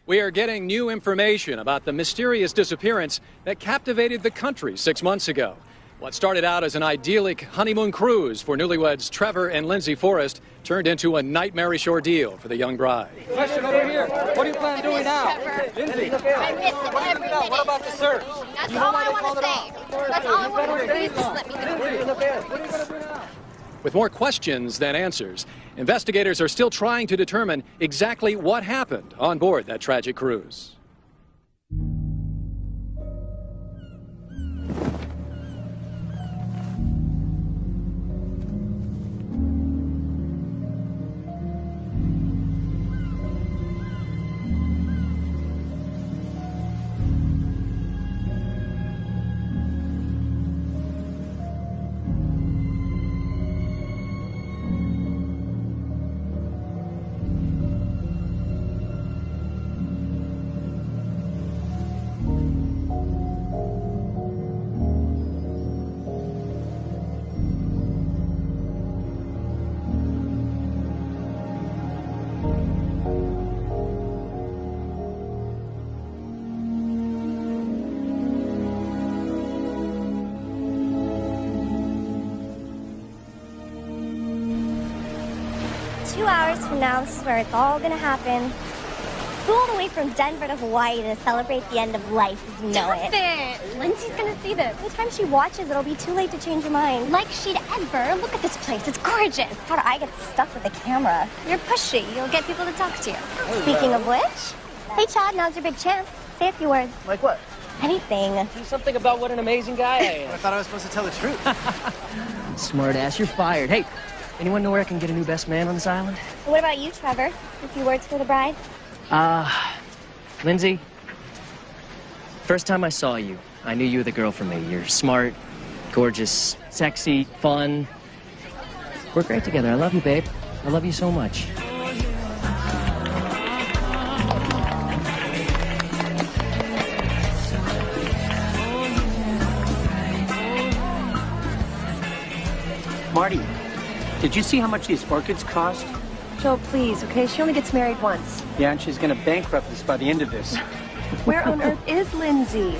We are getting new information about the mysterious disappearance that captivated the country 6 months ago. What started out as an idyllic honeymoon cruise for newlyweds Trevor and Lindsay Forrest turned into a nightmarish ordeal for the young bride. Question over here. What do you plan on doing now? Lindsay, I miss it every minute. what about the search? That's all I want to say. That's all I want to say. Just let me know. What are you going to do now? With more questions than answers, investigators are still trying to determine exactly what happened on board that tragic cruise. Hours from now, this is where it's all gonna happen. Flew all the way from Denver to Hawaii to celebrate the end of life as you know it. Lindsay's gonna see this. By the time she watches, it'll be too late to change your mind. Like she'd ever. Look at this place. It's gorgeous. How do I get stuck with a camera? You're pushy. You'll get people to talk to you. Speaking of which, hey Chad, now's your big chance. Say a few words. Like what? Anything. Do something about what an amazing guy I am. I thought I was supposed to tell the truth. Smart ass, you're fired. Hey, anyone know where I can get a new best man on this island? What about you, Trevor? A few words for the bride? Lindsay, first time I saw you, I knew you were the girl for me. You're smart, gorgeous, sexy, fun. We're great together. I love you, babe. I love you so much. Marty, did you see how much these orchids cost? Joe, please, okay? She only gets married once. Yeah, and she's going to bankrupt us by the end of this. Where on earth is Lindsay?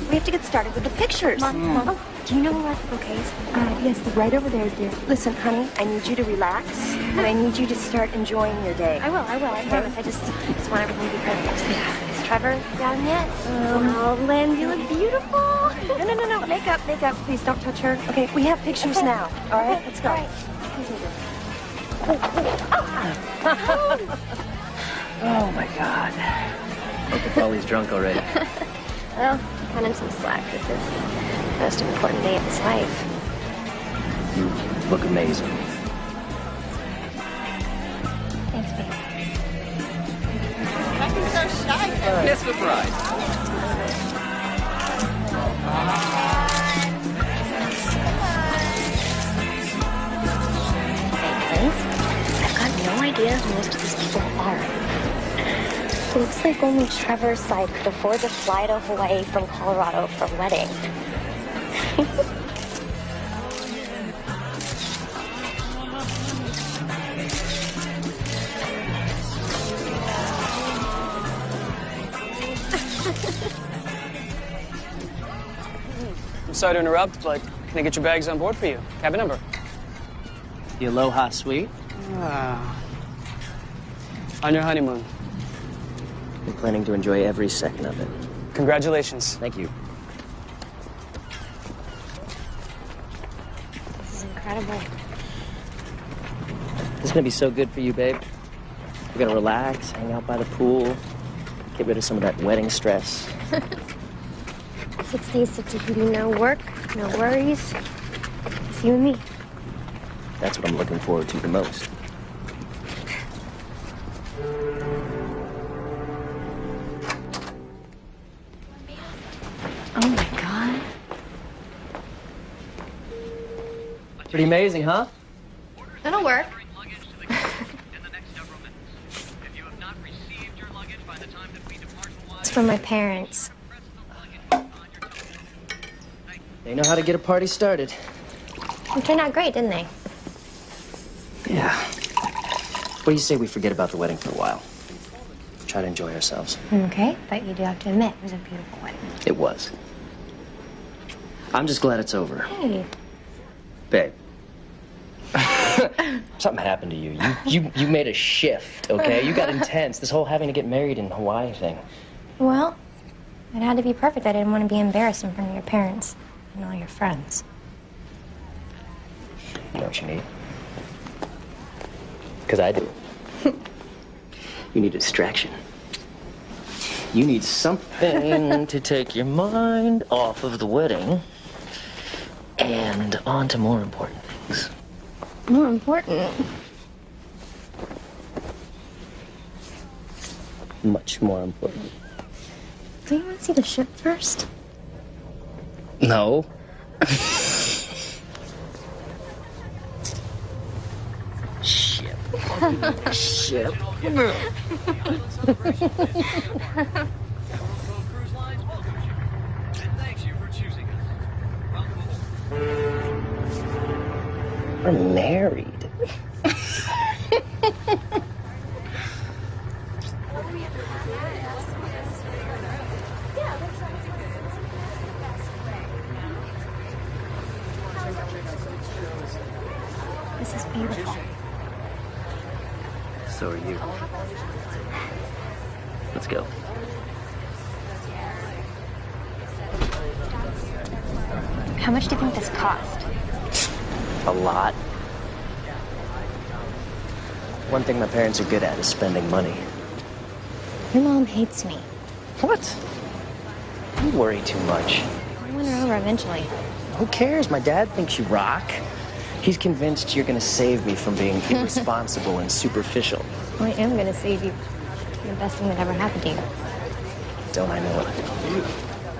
We have to get started with the pictures. Mom, Oh, do you know where the bouquets? Yes, right over there, dear. Listen, honey, I need you to relax, and I need you to start enjoying your day. I will, I promise. I just want everything to be perfect. Is Trevor down yet? Oh, Lynn, you look beautiful. No. Makeup. Please don't touch her. Okay, we have pictures now. All right, let's go. All right. Oh, my God. Uncle Paulie's drunk already. Well, cut him some slack. This is the most important day of his life. You look amazing. Thanks, babe. Kiss the bride. I've got no idea who most of these people are. It looks like only Trevor's side could afford to fly to Hawaii from Colorado for a wedding. I'm sorry to interrupt, but can I get your bags on board for you? Cabin number. The Aloha Suite. On your honeymoon. I'm planning to enjoy every second of it. Congratulations. Thank you. This is incredible. This is gonna be so good for you, babe. We're gonna relax, hang out by the pool, get rid of some of that wedding stress. 6 days to Tahiti, no work, no worries. It's you and me. That's what I'm looking forward to the most. Oh, my God. Pretty amazing, huh? That'll work. It's from my parents. They know how to get a party started. It turned out great, didn't they? Yeah. What do you say we forget about the wedding for a while? Try to enjoy ourselves. Okay, but you do have to admit it was a beautiful wedding. It was. I'm just glad it's over. Hey. Babe. Something happened to you. You made a shift, okay? You got intense. This whole having to get married in Hawaii thing. Well, it had to be perfect. I didn't want to be embarrassed in front of your parents and all your friends. You know what you need? Because I do. You need a distraction. You need something to take your mind off of the wedding and on to more important things. More important? Much more important. Do you want to see the ship first? No. Ship. Ship. We're married. This is beautiful. So are you. Let's go. How much do you think this cost? A lot. One thing my parents are good at is spending money. Your mom hates me. What? You worry too much. I win her over eventually. Who cares? My dad thinks you rock. He's convinced you're gonna save me from being irresponsible and superficial. I am gonna save you. You're the best thing that ever happened to you. Don't I know it?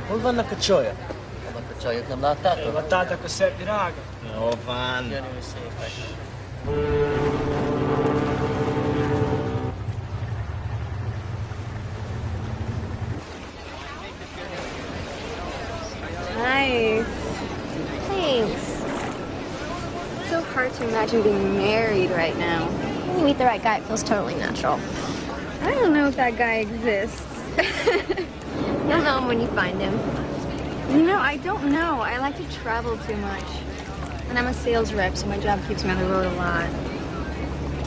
Volvan na kachoya. Kachoya nam latata. Batata ko set dinaga. No, van. Nice. Thanks. So hard to imagine being married right now. When you meet the right guy, it feels totally natural. I don't know if that guy exists. You'll know him when you find him. You know, I don't know. I like to travel too much. And I'm a sales rep, so my job keeps me on the road a lot.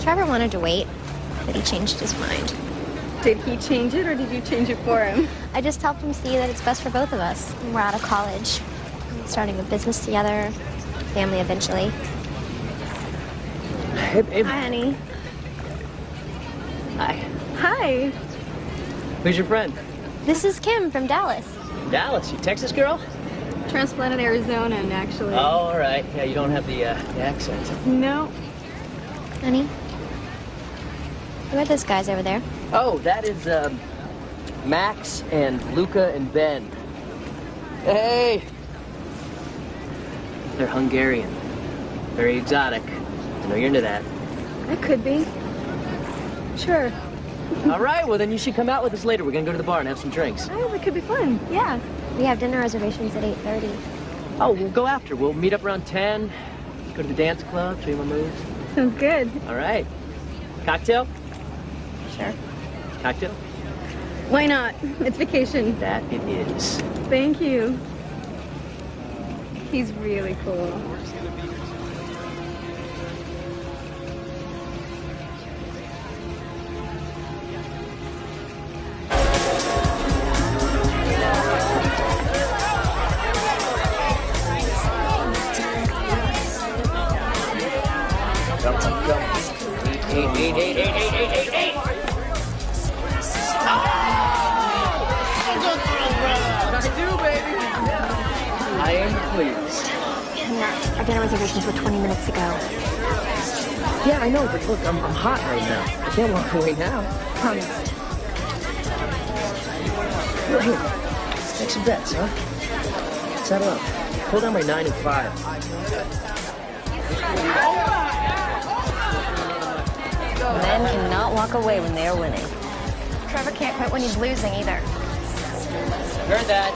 Trevor wanted to wait, but he changed his mind. Did he change it, or did you change it for him? I just helped him see that it's best for both of us. We're out of college, starting a business together, family eventually. Hey, babe. Hi, honey. Hi. Hi. Who's your friend? This is Kim from Dallas. Dallas. You Texas girl? Transplanted Arizona, actually. Oh, all right. Yeah, you don't have the accent. No. Honey, who are those guys over there? Oh, that is Max and Luca and Ben. Hey. They're Hungarian. Very exotic. I know you're into that. I could be. Sure. All right, well, then you should come out with us later. We're going to go to the bar and have some drinks. Oh, that could be fun. Yeah. We have dinner reservations at 8:30. Oh, we'll go after. We'll meet up around 10, go to the dance club, show you my moves. Sounds good. All right. Cocktail? Sure. Cocktail? Why not? It's vacation. That it is. Thank you. He's really cool. I am pleased. Our dinner reservations were 20 minutes ago. Yeah, I know, but look, I'm hot right now. I can't walk away now. Promise. Well, here, let's make some bets, huh? Settle up. Pull down my 9 and 5. Men cannot walk away when they are winning. Trevor can't quit when he's losing either. Heard that.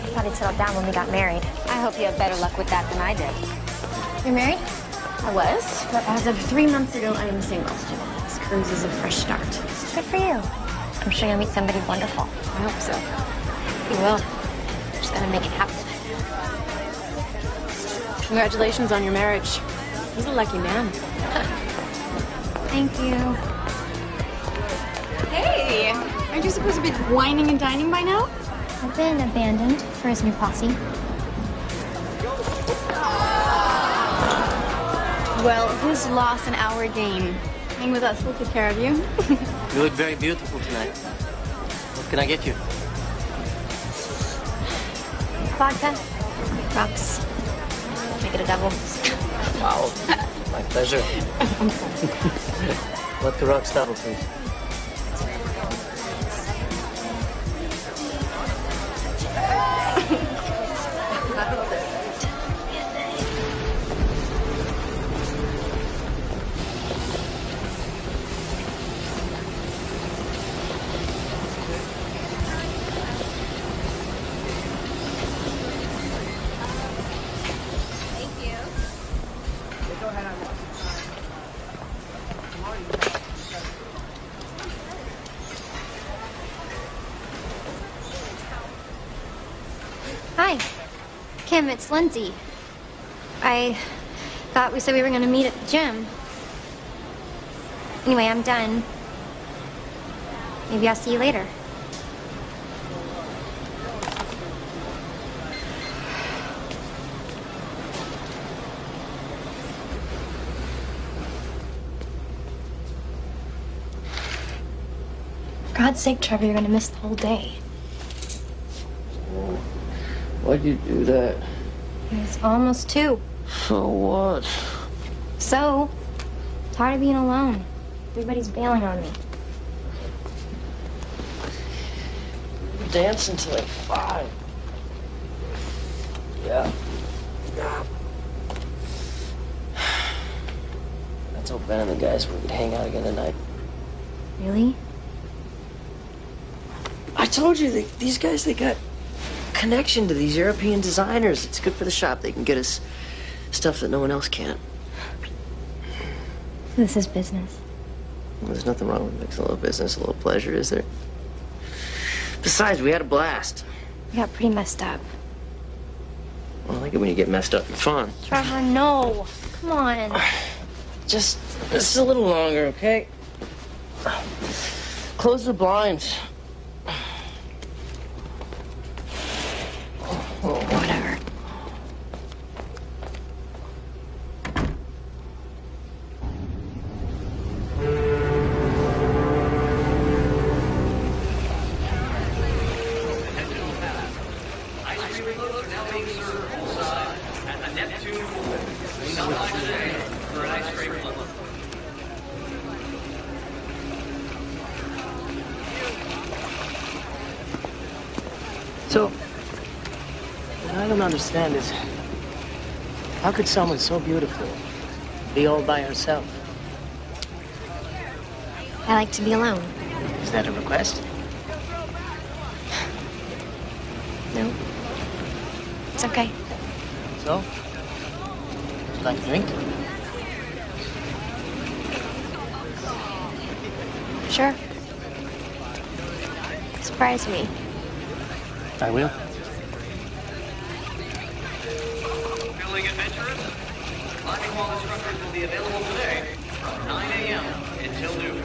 I thought he'd settled down when we got married. I hope you have better luck with that than I did. You're married? I was, but as of 3 months ago, I am single. This cruise is a fresh start. Good for you. I'm sure you'll meet somebody wonderful. I hope so. You will. Just gotta make it happen. Congratulations on your marriage. He's a lucky man. Thank you. Hey, aren't you supposed to be whining and dining by now? I've been abandoned for his new posse. Well, his loss and our gain. Hang with us, we'll take care of you. You look very beautiful tonight. What can I get you? Vodka, rocks. Make it a double. Wow. My pleasure. Vodka rocks double, please. Hi, Kim, it's Lindsay. I thought we said we were going to meet at the gym. Anyway, I'm done. Maybe I'll see you later. For God's sake, Trevor, you're going to miss the whole day. Why'd you do that? It's almost 2. So what? So, tired of being alone. Everybody's bailing on me. We're dancing till like 5. Yeah. I told Ben and the guys we would hang out again tonight. Really? I told you, these guys, they got connection to these European designers. It's good for the shop. They can get us stuff that no one else can. This is business. Well, there's nothing wrong with mixing a little business, a little pleasure, is there? Besides, we had a blast. We got pretty messed up. Well, I like it when you get messed up and fun. Trevor, no. Come on. Just a little longer, okay? Close the blinds. Whatever. So, what I don't understand is, how could someone so beautiful be all by herself? I like to be alone. Is that a request? No. It's okay. So? Would you like a drink? Sure. Surprise me. I will. Feeling adventurous? Climbing wall instructors will be available today from 9 a.m. until noon.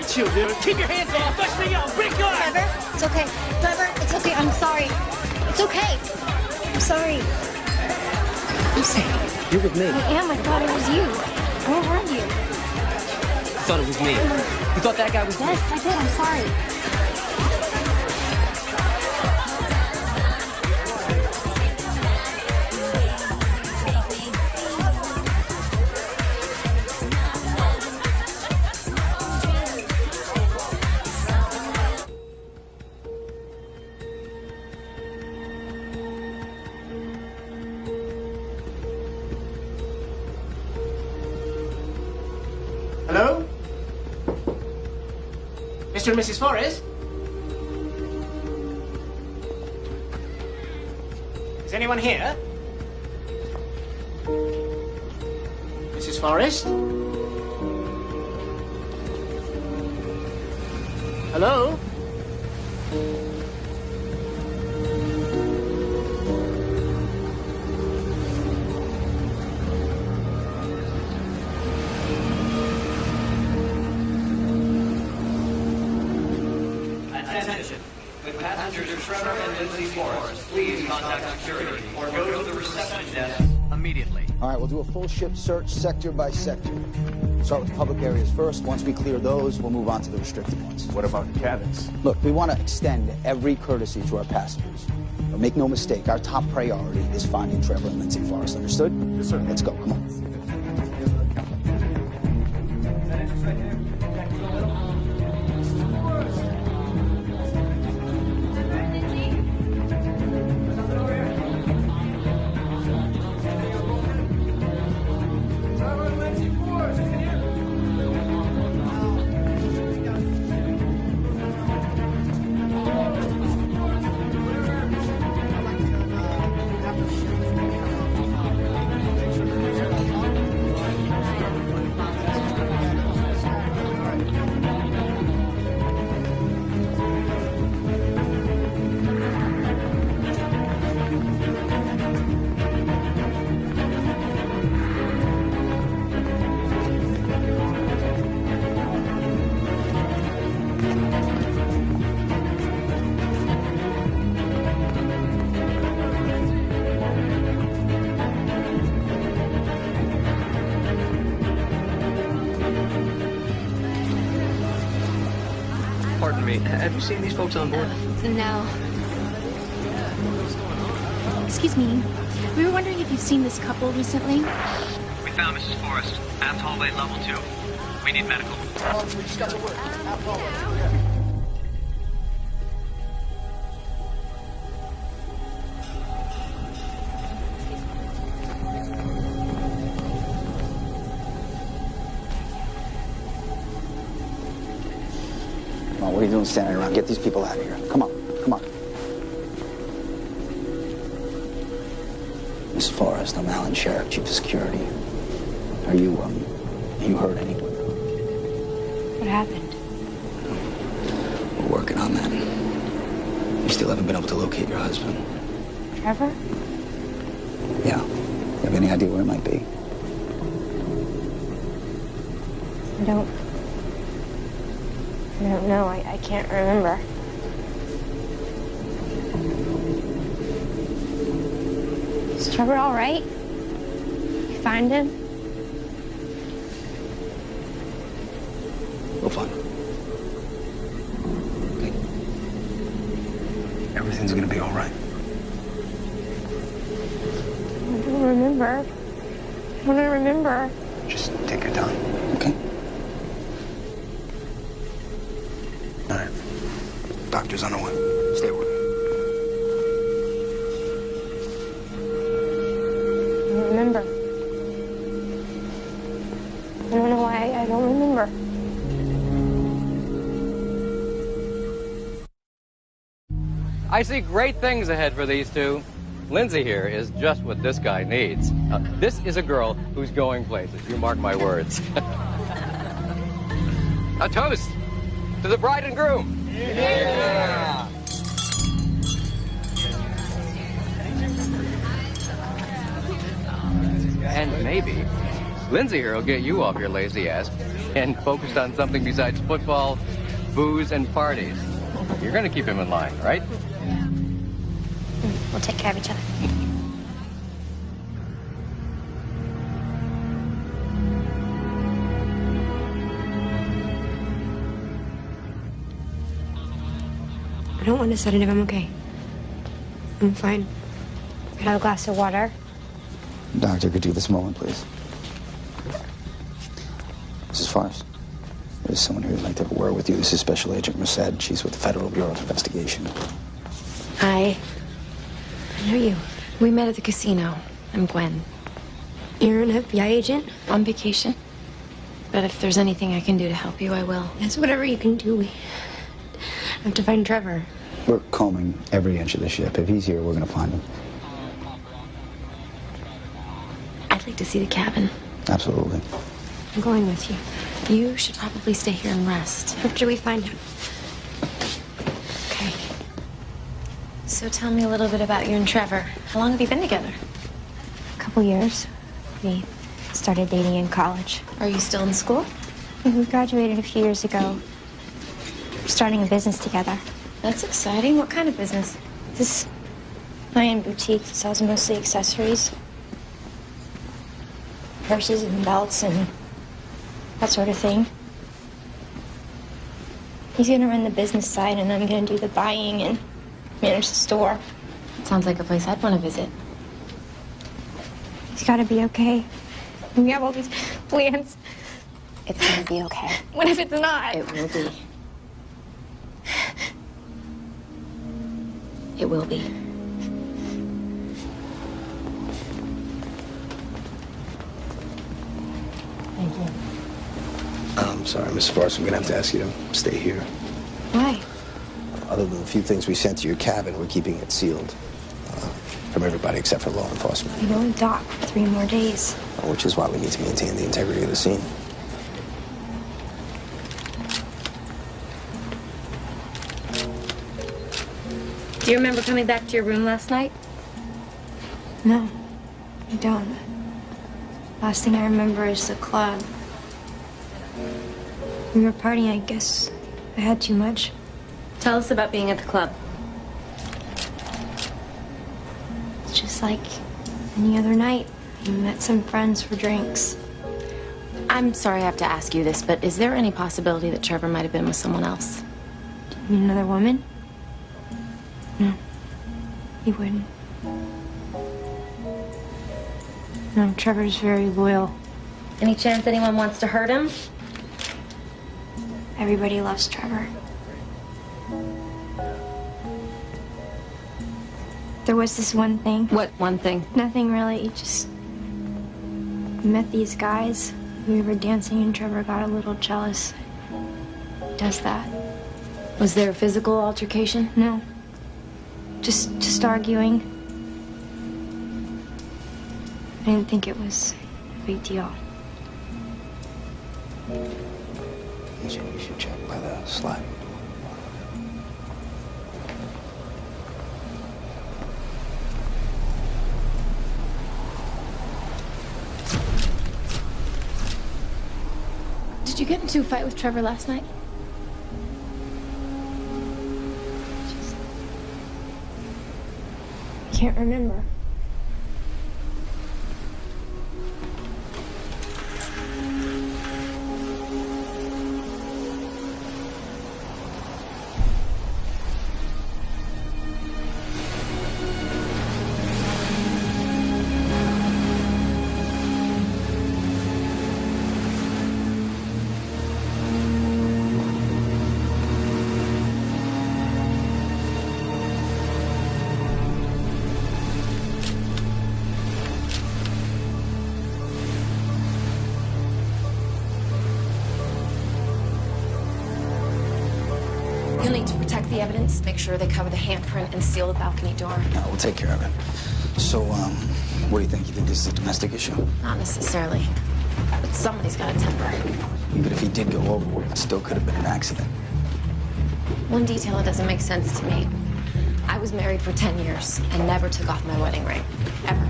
Chill, dude. Keep your hands off. Touch me up. Break your arm. Trevor, it's okay. Trevor, it's okay. I'm sorry. It's okay. I'm sorry. Lucy. You're with me. I am. I thought it was you. Where were you? Thought it was me. You thought that guy was me? Yes, I did. I'm sorry. Hello? Mr. and Mrs. Forrest? Is anyone here? Mrs. Forrest? Hello? Attention. With passengers Trevor and Lindsay Forrest, please contact security or go to the reception desk immediately. All right, we'll do a full ship search sector by sector. Start with public areas first. Once we clear those, we'll move on to the restricted ones. What about the cabins? Look, we want to extend every courtesy to our passengers. But make no mistake, our top priority is finding Trevor and Lindsay Forrest. Understood? Yes, sir. Let's go. Come on. Pardon me. Have you seen these folks on board? No. Excuse me. We were wondering if you've seen this couple recently. We found Mrs. Forrest. Aft hallway level 2. We need medical. Come on, what are you doing standing around? Get these people out of here. Come on. Come on. Miss Forrest, I'm Alan Sheriff, Chief of Security. Are you hurt anyone? What happened? We're working on that. We still haven't been able to locate your husband. Trevor? Yeah. You have any idea where it might be? I don't know. I can't remember. Is Trevor all right? You find him? We'll find him. Okay. Everything's gonna be all right. I don't remember. I don't remember. Just take your time, okay? All right. Doctor's on the way. Stay with me. I don't remember. I don't know why I don't remember. I see great things ahead for these two. Lindsay here is just what this guy needs. This is a girl who's going places. You mark my words. A toast to the bride and groom. Yeah. And maybe Lindsay here will get you off your lazy ass and focused on something besides football, booze, and parties. You're going to keep him in line, right? We'll take care of each other. don't want a sedative. I'm okay. I'm fine. Could I have a glass of water? Doctor, could you this moment, please? Mrs. Forrest, there's someone here who'd like to have a word with you. This is Special Agent Merced. She's with the Federal Bureau of Investigation. Hi. I know you. We met at the casino. I'm Gwen. You're an FBI agent? On vacation. But if there's anything I can do to help you, I will. Yes, whatever you can do. We have to find Trevor. We're combing every inch of the ship. If he's here, we're going to find him. I'd like to see the cabin. Absolutely. I'm going with you. You should probably stay here and rest. After we find him. Okay. So tell me a little bit about you and Trevor. How long have you been together? A couple years. We started dating in college. Are you still in school? We graduated a few years ago. We're starting a business together. That's exciting. What kind of business? This high-end boutique that sells mostly accessories. Purses and belts and that sort of thing. He's gonna run the business side and I'm gonna do the buying and manage the store. Sounds like a place I'd want to visit. He's gotta be okay. We have all these plans. It's gonna be okay. What if it's not? It will be. It will be. Thank you. I'm sorry, Mrs. Forrest. I'm going to have to ask you to stay here. Why? Other than the few things we sent to your cabin, we're keeping it sealed. From everybody except for law enforcement. We only dock for 3 more days. Which is why we need to maintain the integrity of the scene. Do you remember coming back to your room last night? No, I don't. Last thing I remember is the club. We were partying, I guess. I had too much. Tell us about being at the club. It's just like any other night. We met some friends for drinks. I'm sorry I have to ask you this, but is there any possibility that Trevor might have been with someone else? You mean another woman? No, he wouldn't. No, Trevor's very loyal. Any chance anyone wants to hurt him? Everybody loves Trevor. There was this one thing. What one thing? Nothing really, just... We met these guys. We were dancing and Trevor got a little jealous. He does that. Was there a physical altercation? No. Just arguing. I didn't think it was a big deal. You should check by the slide. Did you get into a fight with Trevor last night? I can't remember. You'll need to protect the evidence, make sure they cover the handprint, and seal the balcony door. No, we'll take care of it. So, what do you think? You think this is a domestic issue? Not necessarily. But somebody's got a temper. Even if he did go overboard, it still could have been an accident. One detail that doesn't make sense to me. I was married for 10 years and never took off my wedding ring. Ever.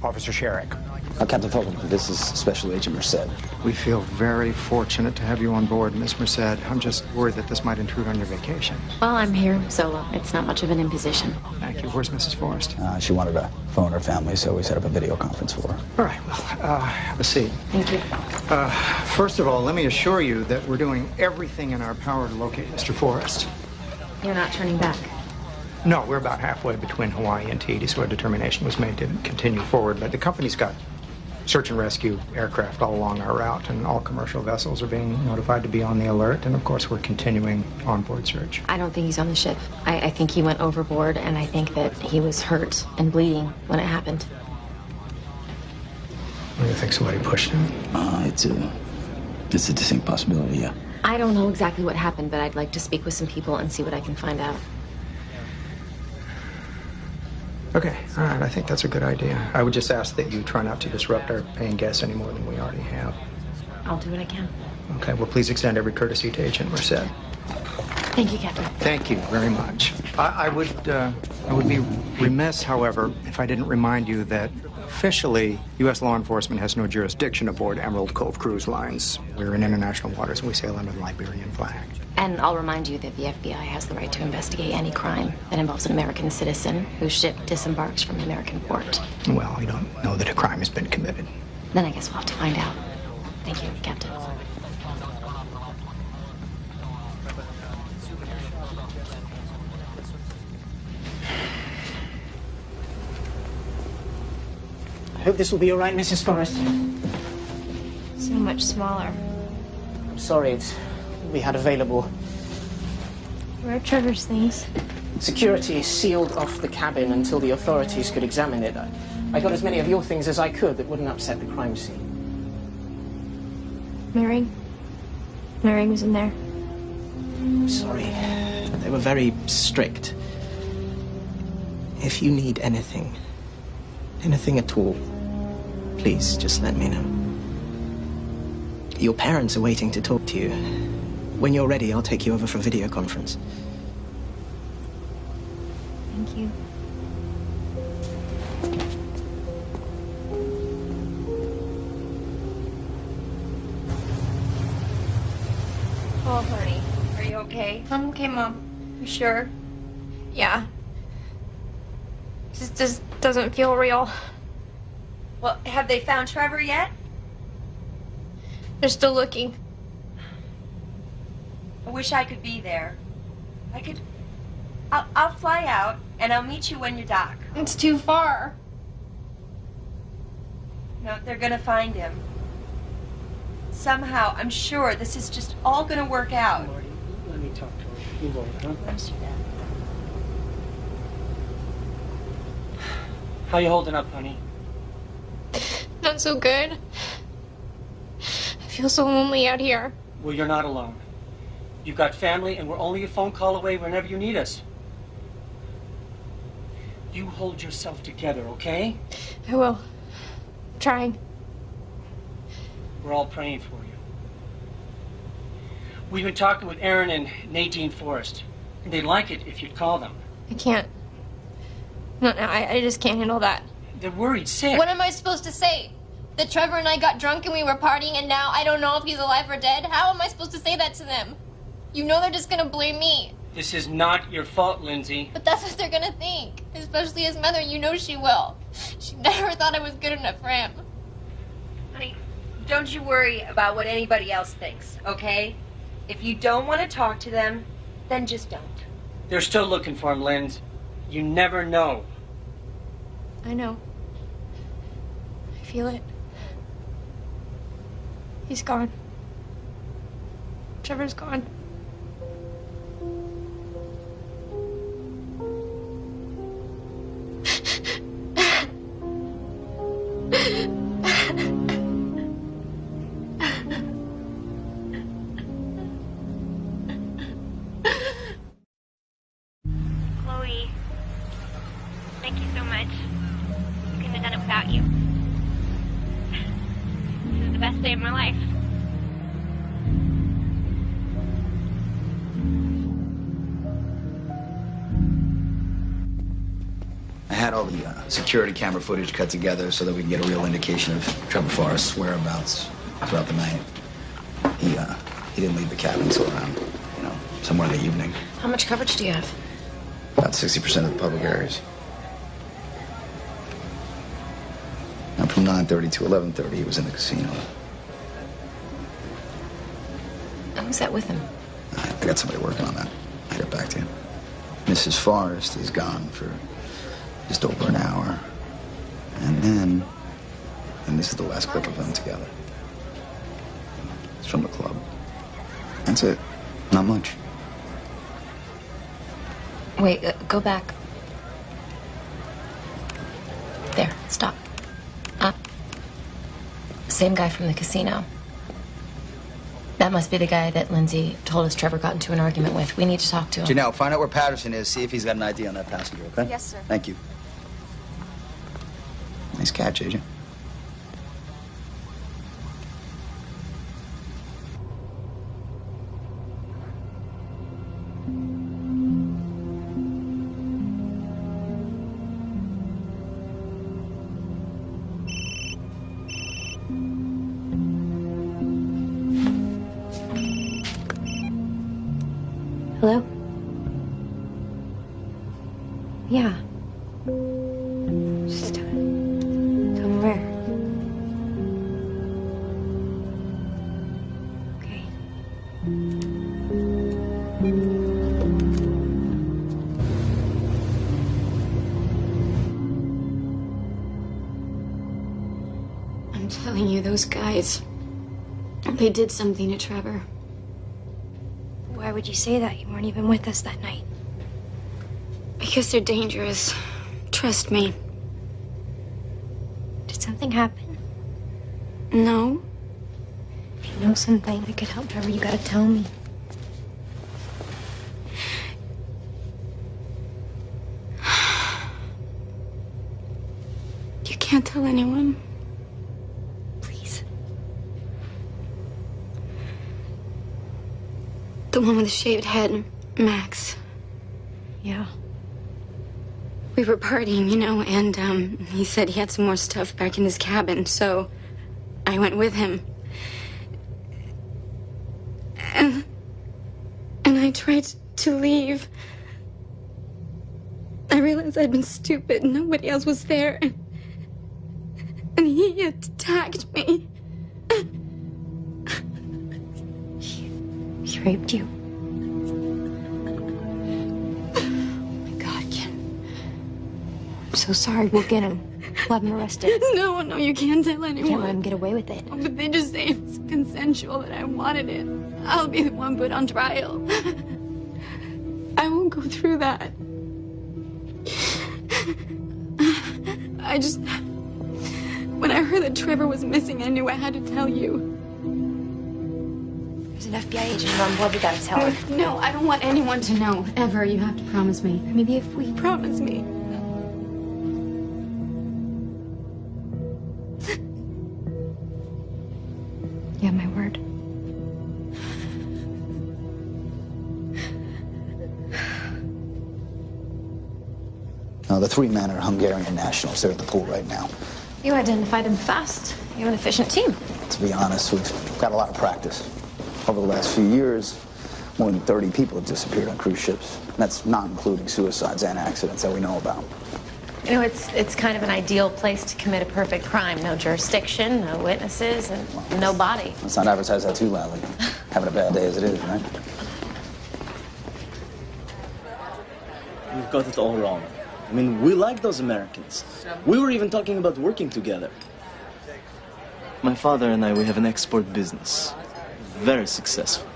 Officer Sherrick, Captain Fulton, this is Special Agent Merced. We feel very fortunate to have you on board, Miss Merced. I'm just worried that this might intrude on your vacation. Well, I'm here solo. It's not much of an imposition. Thank you. Where's Mrs. Forrest? She wanted to phone her family, so we set up a video conference for her. All right, well, have a seat. Thank you. First of all, let me assure you that we're doing everything in our power to locate Mr. Forrest. You're not turning back? No, we're about halfway between Hawaii and Tahiti, so a determination was made to continue forward. But the company's got search and rescue aircraft all along our route, and all commercial vessels are being notified to be on the alert. And of course, we're continuing onboard search. I don't think he's on the ship. I think he went overboard, and I think that he was hurt and bleeding when it happened. Do you think somebody pushed him? It's a distinct possibility, yeah. I don't know exactly what happened, but I'd like to speak with some people and see what I can find out. Okay, all right, I think that's a good idea. I would just ask that you try not to disrupt our paying guests any more than we already have. I'll do what I can. Okay, well, please extend every courtesy to Agent Merced. Thank you, Captain. Thank you very much. I would be remiss, however, if I didn't remind you that officially, U.S. law enforcement has no jurisdiction aboard Emerald Cove Cruise Lines. We're in international waters and we sail under the Liberian flag. And I'll remind you that the FBI has the right to investigate any crime that involves an American citizen whose ship disembarks from an American port. Well, we don't know that a crime has been committed. Then I guess we'll have to find out. Thank you, Captain. I hope this will be all right, Mrs. Forrest. So much smaller. I'm sorry, it's all we had available. Where are Trevor's things? Security sealed off the cabin until the authorities could examine it. I got as many of your things as I could that wouldn't upset the crime scene. Mary? Mary was in there. I'm sorry. They were very strict. If you need anything at all, please just let me know. Your parents are waiting to talk to you. When you're ready, I'll take you over for a video conference. Thank you. Oh, honey, are you okay? I'm okay, Mom. You sure? Yeah. Just doesn't feel real. Well, have they found Trevor yet? They're still looking. I wish I could be there. I'll fly out, and I'll meet you when you dock. It's too far. No, they're gonna find him. Somehow, I'm sure this is just all gonna work out. Marty, let me talk to her. You won't, huh? Bless you, Dad. How you holding up, honey? Not so good. I feel so lonely out here. Well, you're not alone. You've got family, and we're only a phone call away whenever you need us. You hold yourself together, okay? I will. I'm trying. We're all praying for you. We've been talking with Aaron and Nadine Forrest, and they'd like it if you'd call them. I can't. No, I just can't handle that. They're worried sick. What am I supposed to say? That Trevor and I got drunk and we were partying and now I don't know if he's alive or dead? How am I supposed to say that to them? You know they're just gonna blame me. This is not your fault, Lindsay. But that's what they're gonna think. Especially his mother, you know she will. She never thought I was good enough for him. Honey, don't you worry about what anybody else thinks, okay? If you don't want to talk to them, then just don't. They're still looking for him, Linz. You never know. I know. I feel it. He's gone. Trevor's gone. Chloe, thank you so much. I couldn't have done it without you. This is the best day of my life. had all the security camera footage cut together so that we can get a real indication of Trevor Forrest's whereabouts throughout the night. He didn't leave the cabin until around, somewhere in the evening. How much coverage do you have? About 60% of the public areas. Now, from 9:30 to 11:30, he was in the casino. Who's that with him? I got somebody working on that. I'll get back to you. Mrs. Forrest is gone for just over an hour. And this is the last clip of them together. It's from the club. That's it. Not much. Wait, go back. There, stop. Up. Same guy from the casino. That must be the guy that Lindsay told us Trevor got into an argument with. We need to talk to him. Janelle, find out where Patterson is, see if he's got an ID on that passenger, okay? Yes, sir. Thank you. Nice catch, Agent. Hello? Yeah. Just tell me where. Okay. I'm telling you, those guys, they did something to Trevor. Why would you say that? You weren't even with us that night. Because they're dangerous. Trust me. Did something happen? No. If you know something that could help Trevor, you gotta tell me. You can't tell anyone. Please. The one with the shaved head, Max. Yeah. We were partying, and he said he had some more stuff back in his cabin, so I went with him. And I tried to leave. I realized I'd been stupid. Nobody else was there. And he attacked me. He raped you. I'm so sorry. We'll get him. We'll have him arrested. No, you can't tell anyone. You can't let him get away with it. But they just say it's consensual, that I wanted it. I'll be the one put on trial. I won't go through that. When I heard that Trevor was missing, I knew I had to tell you. There's an FBI agent on board. We gotta tell her. No, I don't want anyone to know, ever. You have to promise me. Maybe if we... Promise me. Yeah, my word. Now, the three men are Hungarian nationals. They're at the pool right now. You identified them fast. You have an efficient team. To be honest, we've got a lot of practice. Over the last few years, more than 30 people have disappeared on cruise ships. And that's not including suicides and accidents that we know about. You know, it's kind of an ideal place to commit a perfect crime. No jurisdiction, no witnesses, and no body. Let's not advertise that too loudly. Having a bad day as it is, right? You've got it all wrong. I mean, we like those Americans. We were even talking about working together. My father and I, we have an export business. Very successful.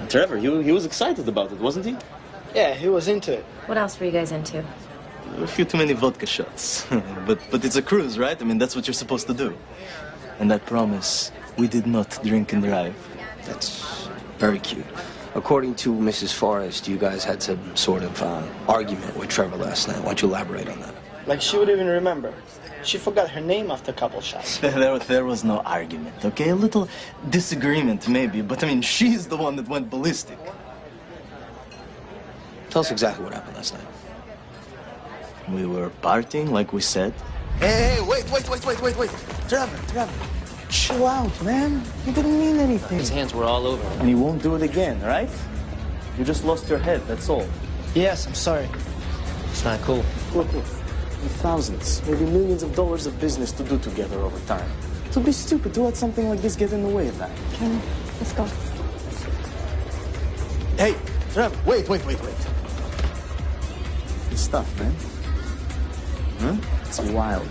And Trevor, he was excited about it, wasn't he? Yeah, he was into it. What else were you guys into? A few too many vodka shots. but it's a cruise, right? I mean, that's what you're supposed to do. And I promise, we did not drink and drive. That's very cute. According to Mrs. Forrest, you guys had some sort of argument with Trevor last night. Why don't you elaborate on that? Like she would even remember. She forgot her name after a couple shots. There was no argument, okay? A little disagreement, maybe, but I mean, she's the one that went ballistic. Tell us exactly what happened last night. We were partying, like we said. Hey, wait. Trevor. Chill out, man. You didn't mean anything. His hands were all over. And you won't do it again, right? You just lost your head, that's all. Yes, I'm sorry. It's not cool. Look. With thousands, maybe millions of dollars of business to do together over time. It would be stupid to let something like this get in the way of that. Okay, let's go. Hey, Trevor, wait. Good stuff, man. Huh? It's wild.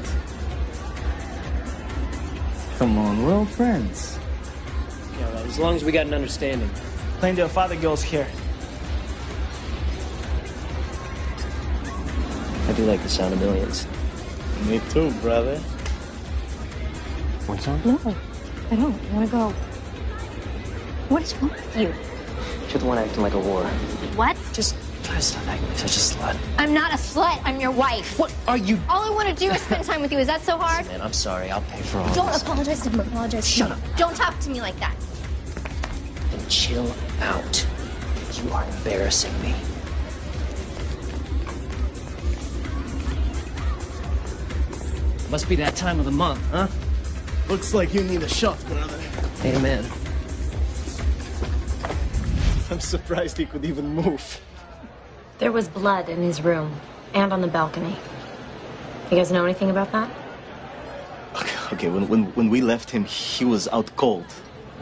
Come on, we're all friends. Yeah, well, as long as we got an understanding. Plenty of other girls here. I do like the sound of millions. Me too, brother. Want some? No, I don't. I want to go. What is wrong with you? You're the one acting like a whore. What? Just try to stop acting like such a slut. I'm not a slut. I'm your wife. What are you? All I want to do is spend time with you. Is that so hard? Man, I'm sorry. I'll pay for all Don't this. apologize to him. Apologize to Shut me. up. Don't talk to me like that. And chill out. You are embarrassing me. Must be that time of the month, huh? Looks like you need a shot, brother. Amen. I'm surprised he could even move. There was blood in his room and on the balcony. You guys know anything about that? Okay, when we left him, he was out cold.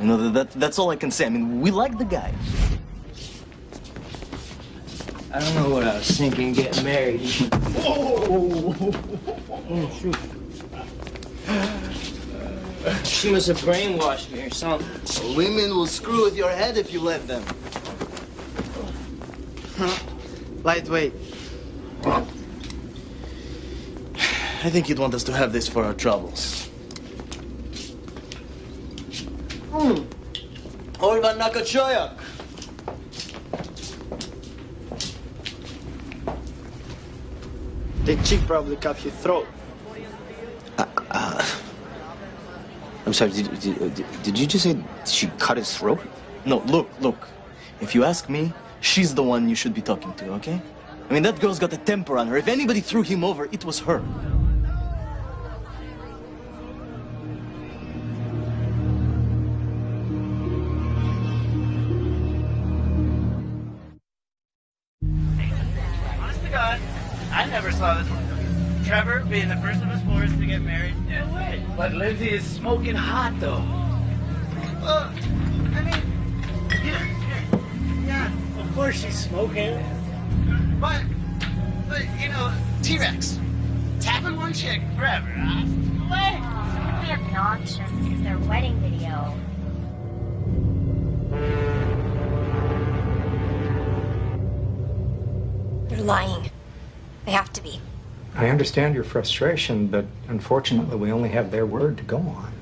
You know, that's all I can say. I mean, we like the guy. I don't know what I was thinking getting married. Oh, shoot. She must have brainwashed me or something. Women will screw with your head if you let them. Lightweight. I think you'd want us to have this for our troubles. Orva Nakachoyak. The chick probably cut your throat. I'm sorry, did you just say she cut his throat? No, look. If you ask me, she's the one you should be talking to, okay? I mean, that girl's got a temper on her. If anybody threw him over, it was her. Honest to God, I never saw this one. Trevor being the first of his fours to get married. No way. But Lindsay is smoking hot, though. Well, I mean, yeah, of course she's smoking. But you know, T-Rex, tapping one chick forever, huh? What? It's really obnoxious because their wedding video. They're lying. They have to be. I understand your frustration, but unfortunately, we only have their word to go on.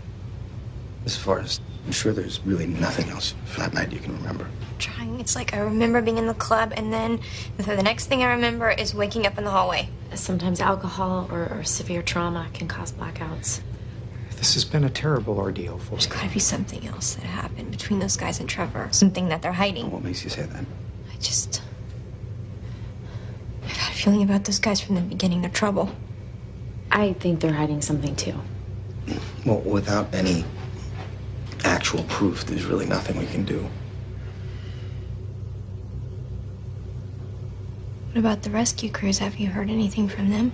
As far as I'm sure there's really nothing else from that night you can remember. Trying. It's like I remember being in the club, and then the next thing I remember is waking up in the hallway. Sometimes alcohol or severe trauma can cause blackouts. This has been a terrible ordeal for There's you. gotta be something else that happened between those guys and Trevor. Something that they're hiding. What makes you say that? I've had a feeling about those guys from the beginning. They're trouble. I think they're hiding something too. Well, without any actual proof, there's really nothing we can do. What about the rescue crews? Have you heard anything from them?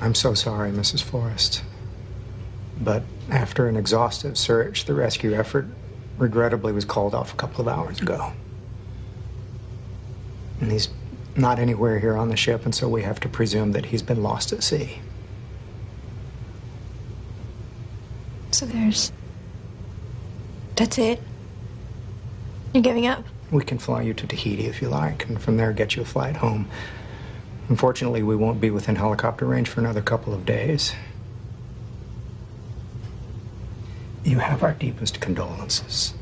I'm so sorry, Mrs. Forrest. But after an exhaustive search, the rescue effort regrettably was called off a couple of hours ago. And he's not anywhere here on the ship, and so we have to presume that he's been lost at sea. So that's it? You're giving up? We can fly you to Tahiti if you like, and from there get you a flight home. Unfortunately, we won't be within helicopter range for another couple of days. You have our deepest condolences.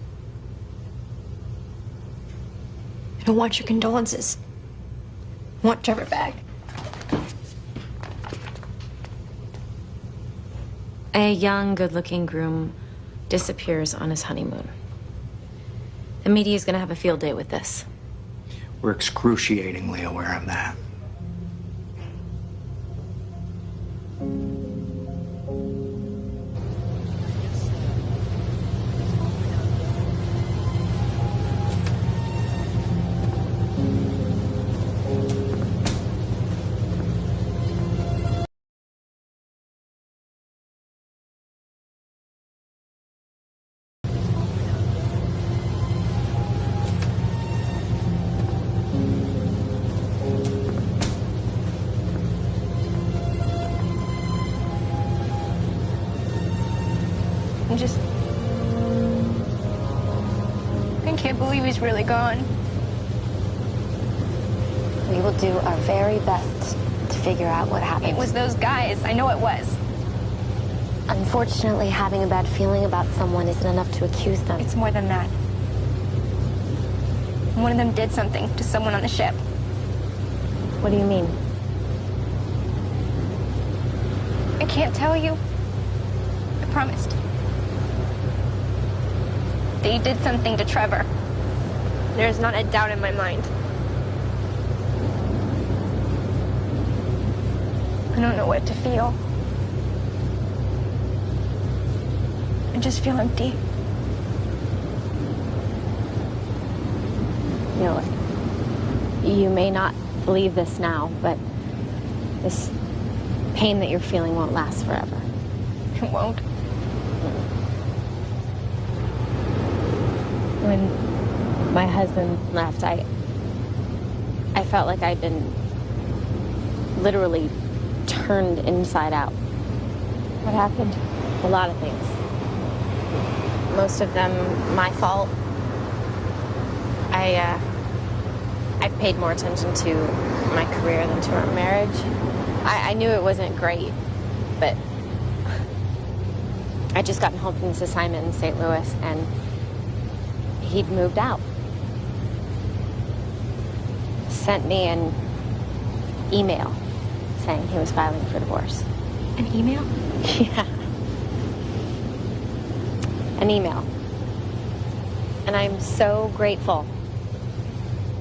I don't want your condolences. I want Trevor back. A young, good-looking groom disappears on his honeymoon. The media is going to have a field day with this. We're excruciatingly aware of that. I can't believe he's really gone. We will do our very best to figure out what happened. It was those guys. I know it was. Unfortunately, having a bad feeling about someone isn't enough to accuse them. It's more than that. One of them did something to someone on the ship. What do you mean? I can't tell you. I promised. They did something to Trevor. There's not a doubt in my mind. I don't know what to feel. I just feel empty. You know, you may not believe this now, but this pain that you're feeling won't last forever. It won't. When my husband left, I felt like I'd been literally turned inside out. What happened? A lot of things. Most of them my fault. I paid more attention to my career than to our marriage. I knew it wasn't great, but I'd just gotten home from this assignment in St. Louis, and he'd moved out. Sent me an email saying he was filing for divorce. An email? Yeah. An email. And I'm so grateful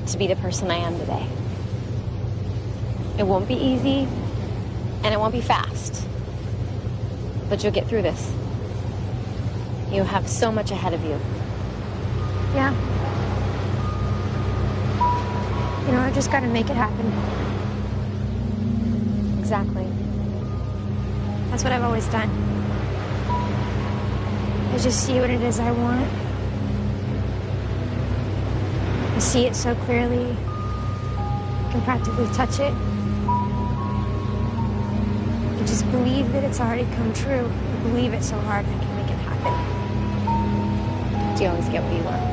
to be the person I am today. It won't be easy, and it won't be fast, but you'll get through this. You have so much ahead of you. Yeah. You know, I just gotta make it happen. Exactly. That's what I've always done. I just see what it is I want. I see it so clearly. I can practically touch it. I just believe that it's already come true. I believe it so hard I can make it happen. Do you always get what you want?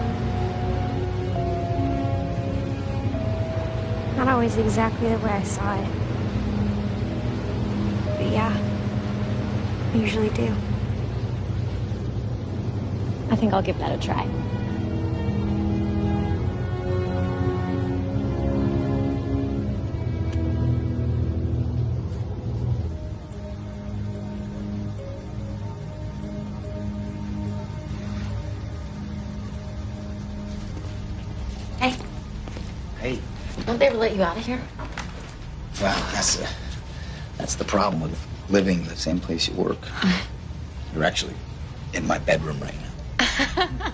Not always exactly the way I saw it. But yeah, I usually do. I think I'll give that a try. Hey. Hey. Won't they ever let you out of here? Well, that's the problem with living in the same place you work. You're actually in my bedroom right now.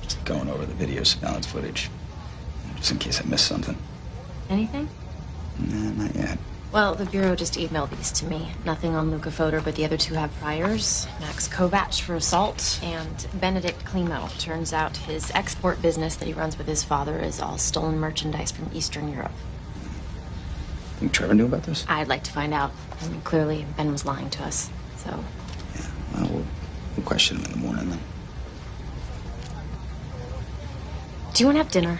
Just going over the video surveillance footage, just in case I missed something. Anything? Nah, not yet. Well, the Bureau just emailed these to me. Nothing on Luca Fodor, but the other two have priors. Max Kovach for assault, and Benedict Klimo. Turns out his export business that he runs with his father is all stolen merchandise from Eastern Europe. Think Trevor knew about this? I'd like to find out. I mean, clearly, Ben was lying to us, so... Yeah, well, we'll question him in the morning, then. Do you want to have dinner?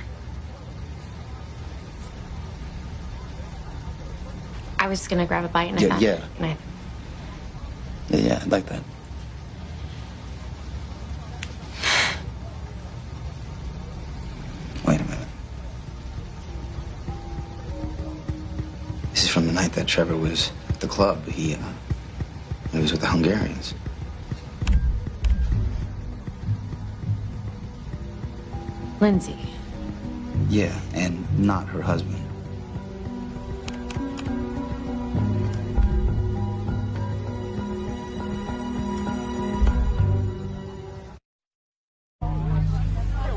I was gonna grab a bite and I thought... Yeah. And Yeah, I'd like that. Wait a minute. This is from the night that Trevor was at the club. He was with the Hungarians. Lindsay. Yeah, and not her husband.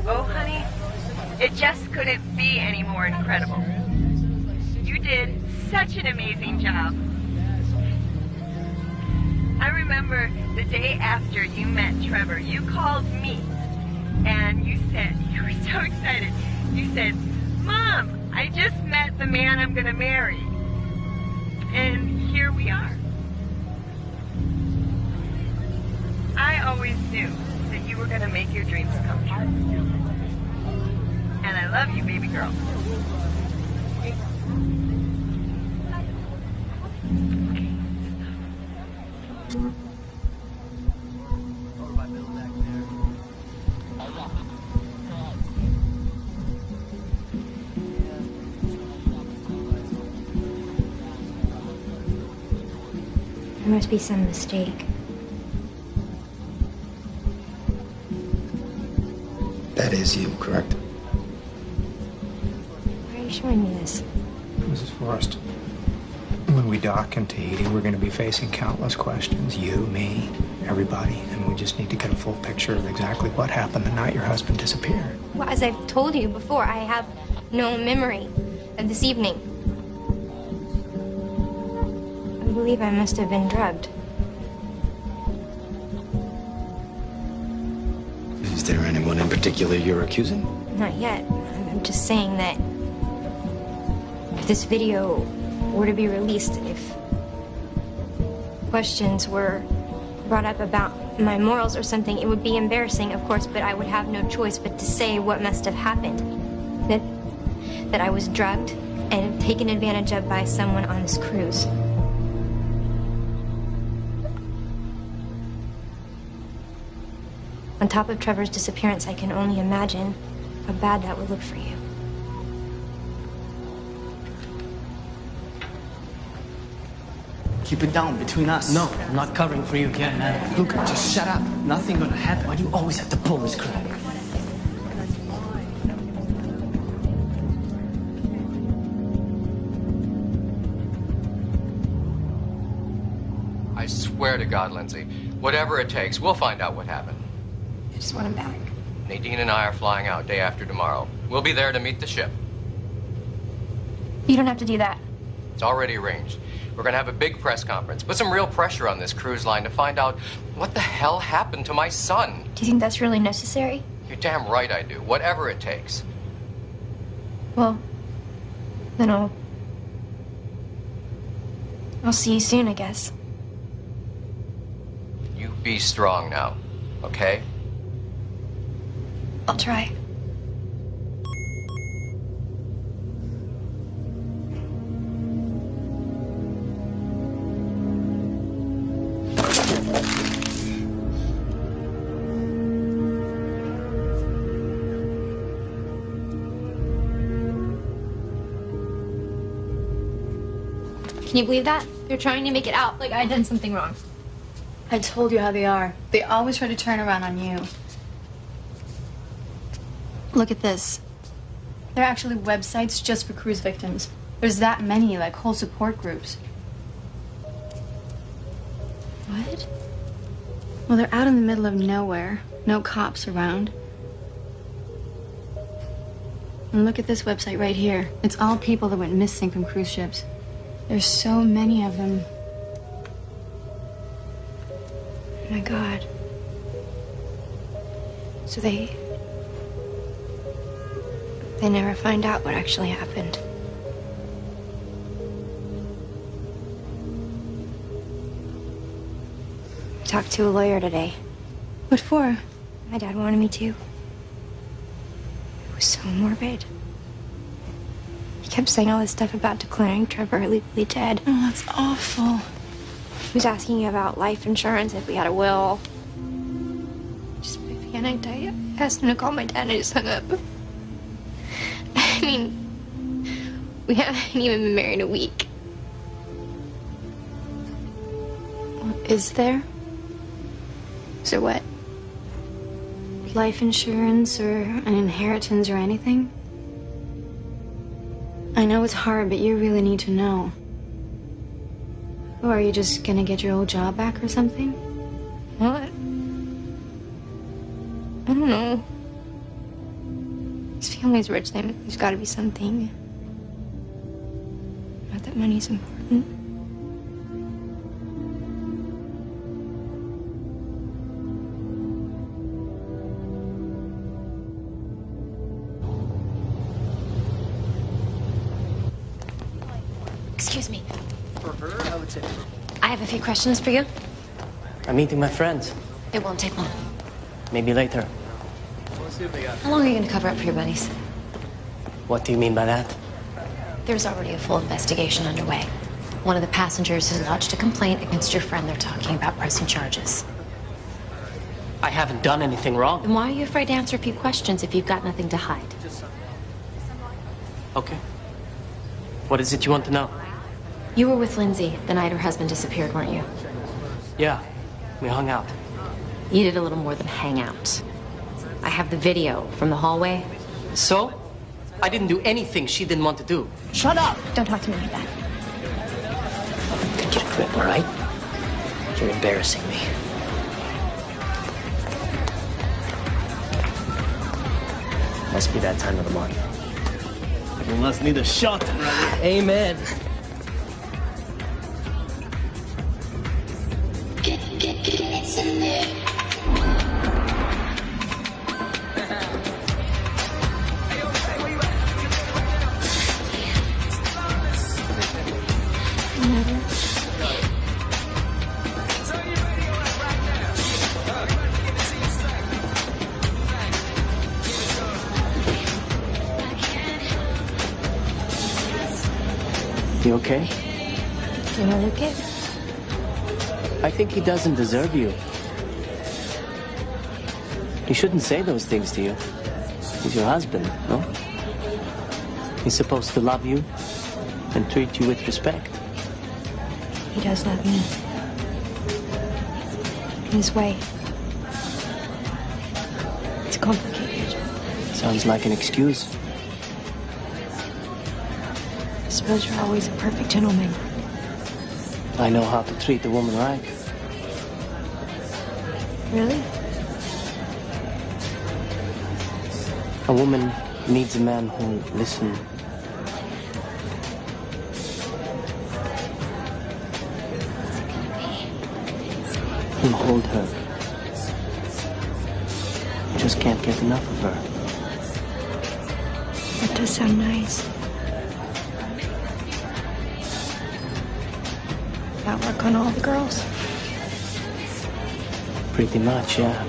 Oh, honey, it just couldn't be any more incredible. You did such an amazing job. I remember the day after you met Trevor, you called me and you said, you were so excited. You said, Mom, I just met the man I'm going to marry. And here we are. I always knew that you were going to make your dreams come true. And I love you, baby girl. There must be some mistake. That is you, correct? Why are you showing me this? Mrs. Forrest, when we dock in Tahiti, we're going to be facing countless questions. You, me, everybody. And we just need to get a full picture of exactly what happened the night your husband disappeared. Well, as I've told you before, I have no memory of this evening. I believe I must have been drugged. Is there anyone in particular you're accusing? Not yet. I'm just saying that if this video were to be released, if questions were brought up about my morals or something, it would be embarrassing, of course, but I would have no choice but to say what must have happened. That I was drugged and taken advantage of by someone on this cruise. On top of Trevor's disappearance, I can only imagine how bad that would look for you. Keep it down between us. No, I'm not covering for you again, man. Look, just shut up. Nothing gonna happen. Why do you always have to pull this crap? I swear to God, Lindsay, whatever it takes, we'll find out what happened. I just want him back. Nadine and I are flying out day after tomorrow. We'll be there to meet the ship. You don't have to do that. It's already arranged. We're going to have a big press conference. Put some real pressure on this cruise line to find out what the hell happened to my son. Do you think that's really necessary? You're damn right I do. Whatever it takes. Well, then I'll see you soon, I guess. You be strong now, okay? I'll try. Can you believe that? They're trying to make it out like I did something wrong. I told you how they are. They always try to turn around on you. Look at this. There are actually websites just for cruise victims. There's that many, like whole support groups. What? Well, they're out in the middle of nowhere. No cops around. And look at this website right here. It's all people that went missing from cruise ships. There's so many of them. Oh my God. So they never find out what actually happened. I talked to a lawyer today. What for? My dad wanted me to. It was so morbid. He kept saying all this stuff about declaring Trevor legally dead. Oh, that's awful. He was asking about life insurance, if we had a will. Just panicked. I asked him to call my dad and I just hung up. I mean, we haven't even been married a week. Is there? Is there what? Life insurance or an inheritance or anything? I know it's hard, but you really need to know. Or are you just gonna get your old job back or something? What? I don't know. His family's rich, then there's gotta be something. Not that money's important. Excuse me. For her, I would say. I have a few questions for you. I'm meeting my friends. It won't take long. Maybe later. Let's see what they got. How long are you going to cover up for your buddies? What do you mean by that? There's already a full investigation underway. One of the passengers has lodged a complaint against your friend. They're talking about pressing charges. I haven't done anything wrong. Then why are you afraid to answer a few questions if you've got nothing to hide? Okay. What is it you want to know? You were with Lindsay the night her husband disappeared, weren't you? Yeah, we hung out. You did a little more than hang out. I have the video from the hallway. So? I didn't do anything she didn't want to do. Shut up! Don't talk to me like that. Get a grip, all right? You're embarrassing me. Must be that time of the month. You must need a shot, brother. Amen. You okay? Do you know Luke? I think he doesn't deserve you. He shouldn't say those things to you. He's your husband, no? He's supposed to love you and treat you with respect. He does love me. In his way. It's complicated. Sounds like an excuse. I suppose you're always a perfect gentleman. I know how to treat a woman right. Really? A woman needs a man who'll listen. Who'll hold her. You just can't get enough of her. That does sound nice. That work on all the girls? Pretty much, yeah.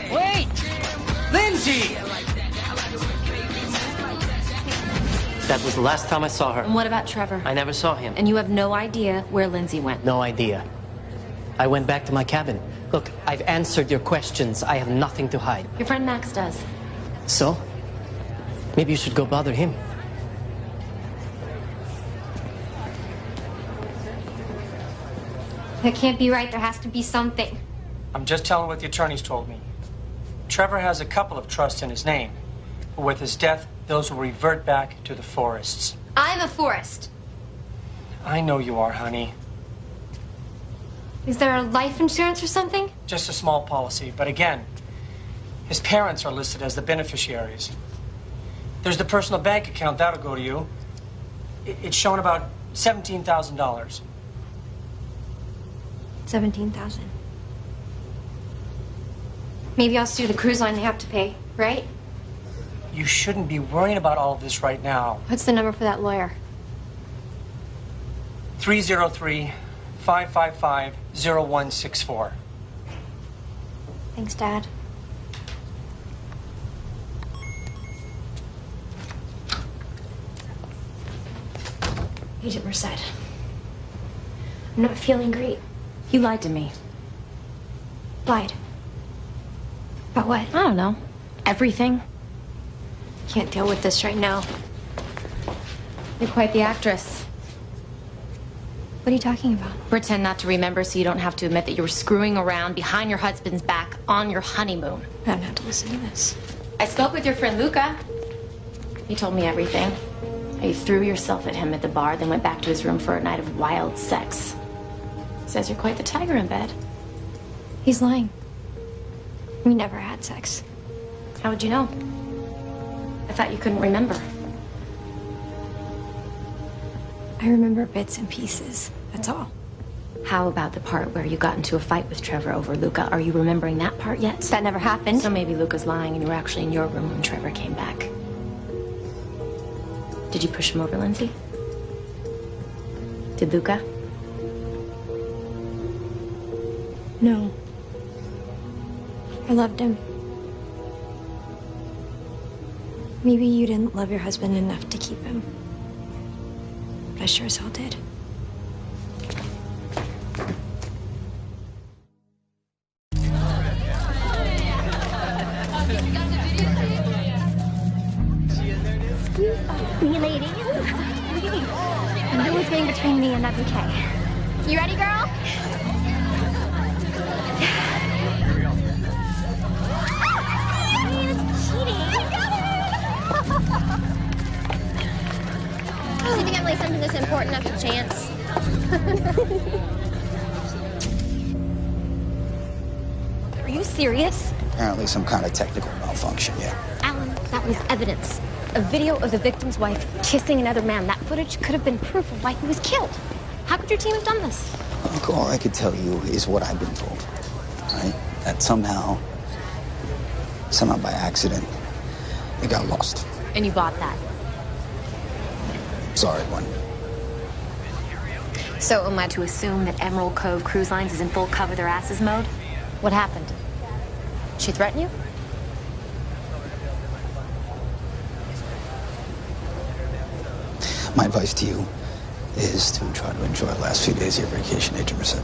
Wait! Lindsay! That was the last time I saw her. And what about Trevor? I never saw him. And you have no idea where Lindsay went? No idea. I went back to my cabin. Look, I've answered your questions. I have nothing to hide. Your friend Max does. So? Maybe you should go bother him. That can't be right. There has to be something. I'm just telling what the attorneys told me. Trevor has a couple of trusts in his name. But with his death, those will revert back to the Forests. I'm a Forrest. I know you are, honey. Is there a life insurance or something? Just a small policy, but again, his parents are listed as the beneficiaries. There's the personal bank account, that'll go to you. It's showing about $17,000. 17,000. Maybe I'll sue the cruise line. They have to pay, right? You shouldn't be worrying about all of this right now. What's the number for that lawyer? 303-555-0164. Thanks, Dad. Agent Merced, I'm not feeling great. You lied to me. Lied. About what? I don't know. Everything. Can't deal with this right now. You're quite the actress. What are you talking about? Pretend not to remember so you don't have to admit that you were screwing around behind your husband's back on your honeymoon. I don't have to listen to this. I spoke with your friend Luca. He told me everything. How you threw yourself at him at the bar, then went back to his room for a night of wild sex. Says you're quite the tiger in bed. He's lying. We never had sex. How would you know? I thought you couldn't remember. I remember bits and pieces. That's all. How about the part where you got into a fight with Trevor over Luca? Are you remembering that part yet? That never happened. So maybe Luca's lying and you were actually in your room when Trevor came back. Did you push him over, Lindsay? Did Luca? No. I loved him. Maybe you didn't love your husband enough to keep him. But I sure as hell did. Me ladies. No thing between me and that bouquet. You ready, girl? Do you think I'm like something that's important enough to chance? Are you serious? Apparently some kind of technical malfunction, yeah. Alan, that was evidence. A video of the victim's wife kissing another man. That footage could have been proof of why he was killed. How could your team have done this? Look, all I could tell you is what I've been told, right? That somehow by accident, it got lost. And you bought that? Sorry, one. So am I to assume that Emerald Cove Cruise Lines is in full cover their asses mode? What happened? She threaten you? My advice to you is to try to enjoy the last few days of your vacation, Agent Merced.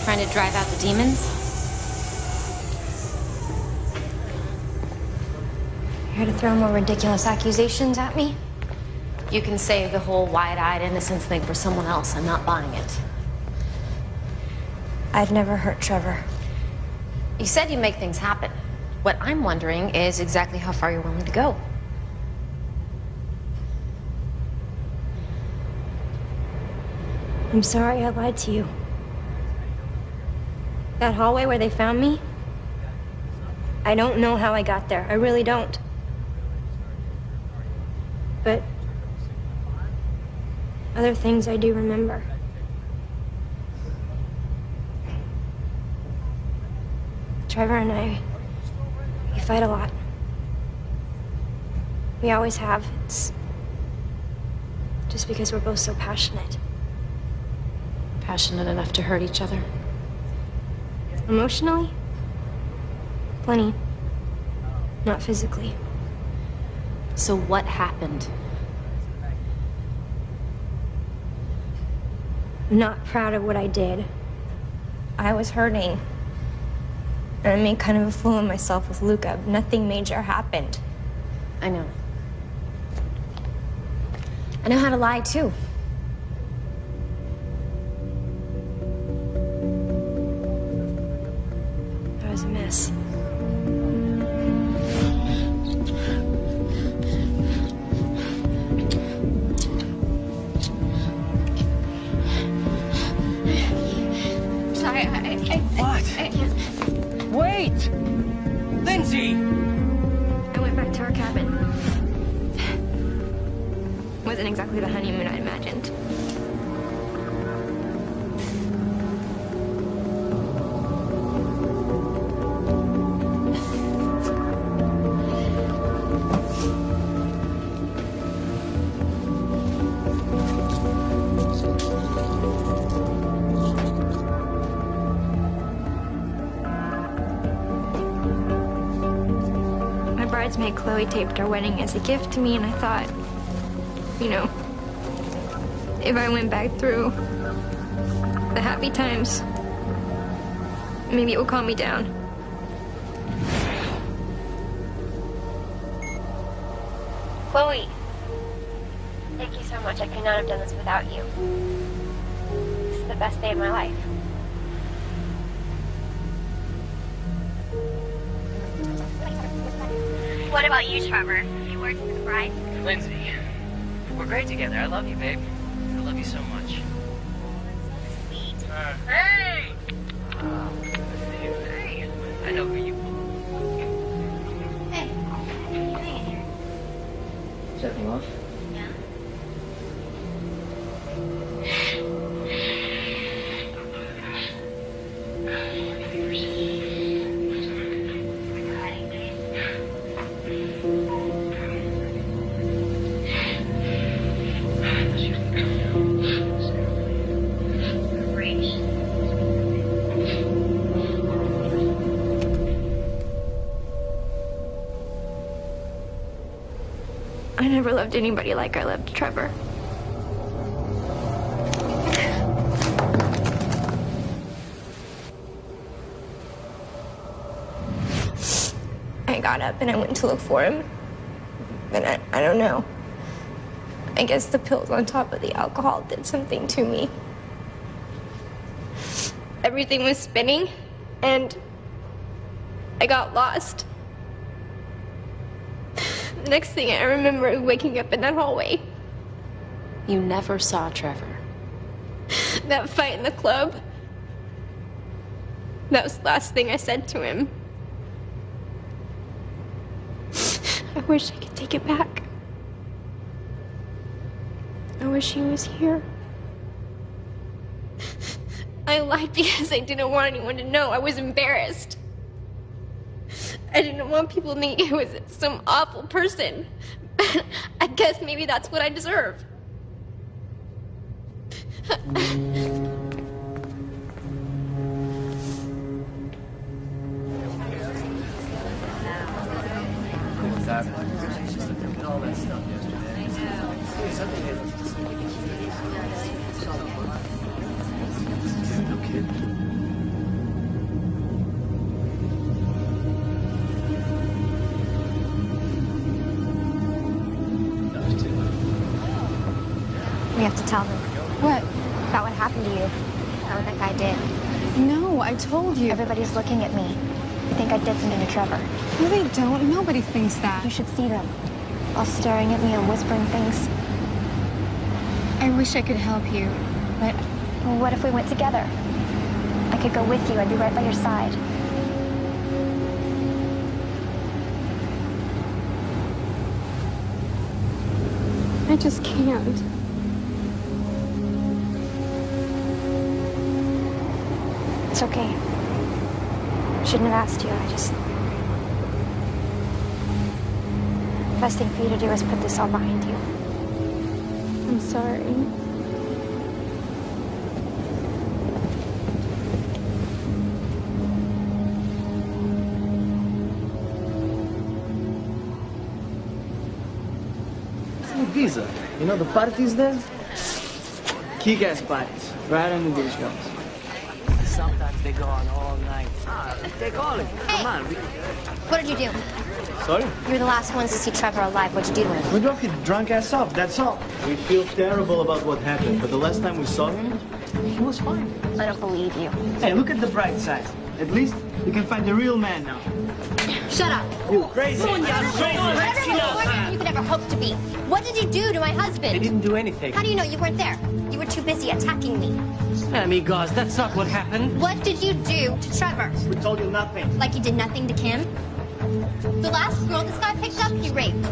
Trying to drive out the demons? Here to throw more ridiculous accusations at me? You can save the whole wide-eyed innocence thing for someone else. I'm not buying it. I've never hurt Trevor. You said you make things happen. What I'm wondering is exactly how far you're willing to go. I'm sorry I lied to you. That hallway where they found me, I don't know how I got there. I really don't. But other things I do remember. Trevor and I, we fight a lot. We always have. It's just because we're both so passionate. Passionate enough to hurt each other? Emotionally? Plenty. Not physically. So what happened? I'm not proud of what I did. I was hurting. And I made kind of a fool of myself with Luca. Nothing major happened. I know. I know how to lie, too. That was a mess. Sorry, What? Wait! Lindsay! I went back to our cabin. Wasn't exactly the honeymoon I imagined. bridesmaid Chloe taped our wedding as a gift to me, and I thought, you know, if I went back through the happy times, maybe it would calm me down. Chloe, thank you so much. I could not have done this without you. This is the best day of my life. What about you, Trevor? You worked with the bride? Lindsay, we're great together. I love you, babe. I love you so much. Sweet. Hey! Hey! I know who you are. Hey. Checking off? Yeah. I never loved anybody like I loved Trevor. I got up and I went to look for him. And I don't know. I guess the pills on top of the alcohol did something to me. Everything was spinning, and I got lost. The next thing I remember is waking up in that hallway. You never saw Trevor. That fight in the club. That was the last thing I said to him. I wish I could take it back. I wish he was here. I lied because I didn't want anyone to know. I was embarrassed. I didn't want people to think I was some awful person. I guess maybe that's what I deserve. All that stuff yesterday. No kid. We have to tell them. What? About what happened to you. About what that guy did. No, I told you. Everybody's looking at me. They think I did something to Trevor. No, they don't. Nobody thinks that. You should see them. All staring at me and whispering things. I wish I could help you, but... Well, what if we went together? I could go with you. I'd be right by your side. I just can't. It's okay. Shouldn't have asked you. The best thing for you to do is put this all behind you. I'm sorry. Giza, you know the parties there? Kick-ass parties, right under these guns. Sometimes they go on all night. Take all of it. Come on. What did you do? Sorry? You were the last ones to see Trevor alive. What'd you do to him? We drove his drunk ass up, that's all. We feel terrible about what happened, but the last time we saw him, he was fine. I don't believe you. Hey, look at the bright side. At least you can find the real man now. Shut up. You crazy. Whatever you could ever hope to be. What did you do to my husband? I didn't do anything. How do you know you weren't there? You were too busy attacking me. Amigos, that's not what happened. What did you do to Trevor? We told you nothing. Like you did nothing to Kim? The last girl this guy picked up, he raped.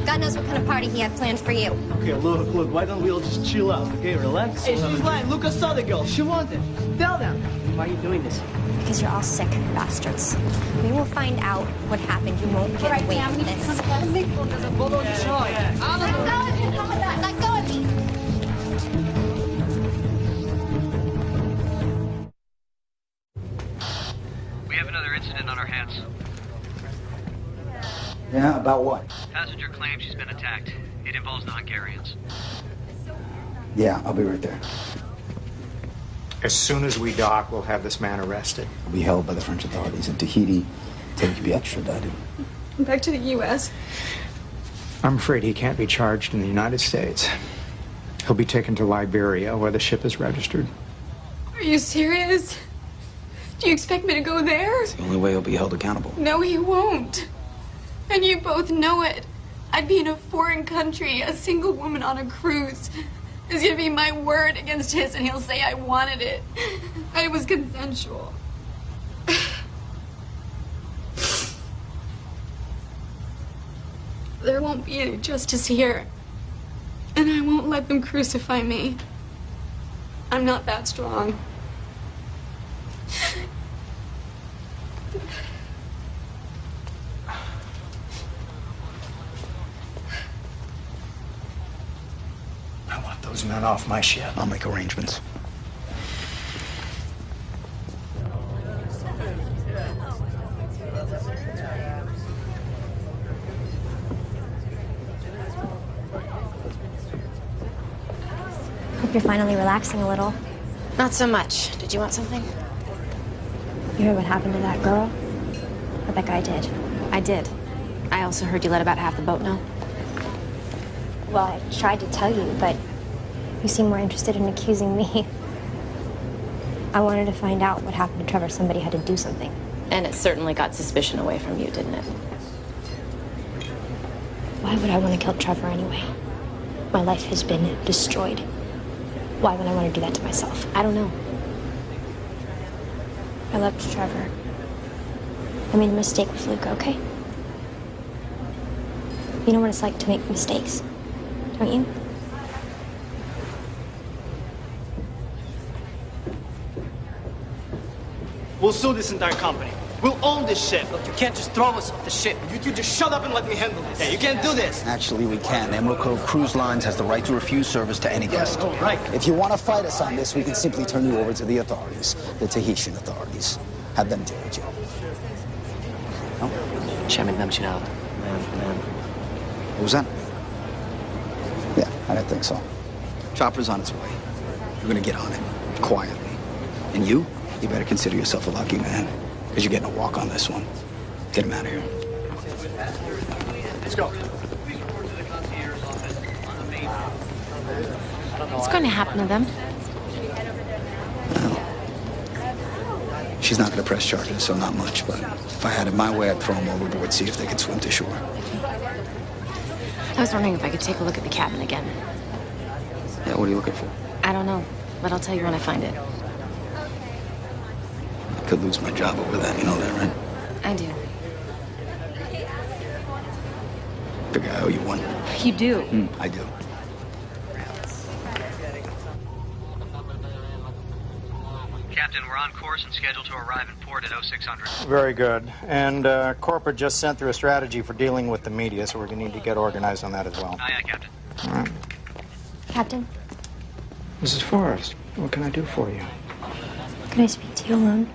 God knows what kind of party he had planned for you. Okay, look, why don't we all just chill out, okay? Relax. Hey, she's lying. Lucas saw the girl. She wanted. Tell them. Why are you doing this? Because you're all sick bastards. We will find out what happened. You won't get away from this. Let go of me. We have another incident on our hands. Yeah, about what? Passenger claims she's been attacked. It involves the Hungarians. Yeah, I'll be right there. As soon as we dock, we'll have this man arrested. He'll be held by the French authorities in Tahiti until he can be extradited. Back to the U.S. I'm afraid he can't be charged in the United States. He'll be taken to Liberia, where the ship is registered. Are you serious? Do you expect me to go there? It's the only way he'll be held accountable. No, he won't. And you both know it. I'd be in a foreign country, a single woman on a cruise. It's gonna be my word against his, and he'll say I wanted it. And it was consensual. There won't be any justice here. And I won't let them crucify me. I'm not that strong. I want those men off my ship. I'll make arrangements. Hope you're finally relaxing a little. Not so much. Did you want something? You heard what happened to that girl? What that guy did? I did. I also heard you let about half the boat know. Well, I tried to tell you, but you seem more interested in accusing me. I wanted to find out what happened to Trevor. Somebody had to do something. And it certainly got suspicion away from you, didn't it? Why would I want to kill Trevor anyway? My life has been destroyed. Why would I want to do that to myself? I don't know. I loved Trevor. I made a mistake with Luca, okay? You know what it's like to make mistakes, don't you? We'll sue this entire company. We'll own this ship. Look, you can't just throw us off the ship. You two just shut up and let me handle this. Yeah, you can't do this. Actually, we can. Emerald Cove Cruise Lines has the right to refuse service to any guest. Oh, right. If you want to fight us on this, we can simply turn you over to the authorities, the Tahitian authorities. Have them deal with you. No? Chairman Namchinal. What was that? Yeah, I didn't think so. Chopper's on its way. You're gonna get on it, quietly. And you better consider yourself a lucky man, because you're getting a walk on this one. Get him out of here. Let's go. What's going to happen to them? She's not gonna press charges, so not much, but if I had it my way, I'd throw them overboard, see if they could swim to shore. I was wondering if I could take a look at the cabin again. Yeah, what are you looking for? I don't know, but I'll tell you when I find it. I could lose my job over that, you know that, right? I do. Figure I owe you one. You do? I do. Captain, we're on course and scheduled to arrive in port at 0600. Very good. And corporate just sent through a strategy for dealing with the media, so we're going to need to get organized on that as well. Aye, aye, Captain. All right. Captain, Mrs. Forrest, what can I do for you? can I speak to you alone?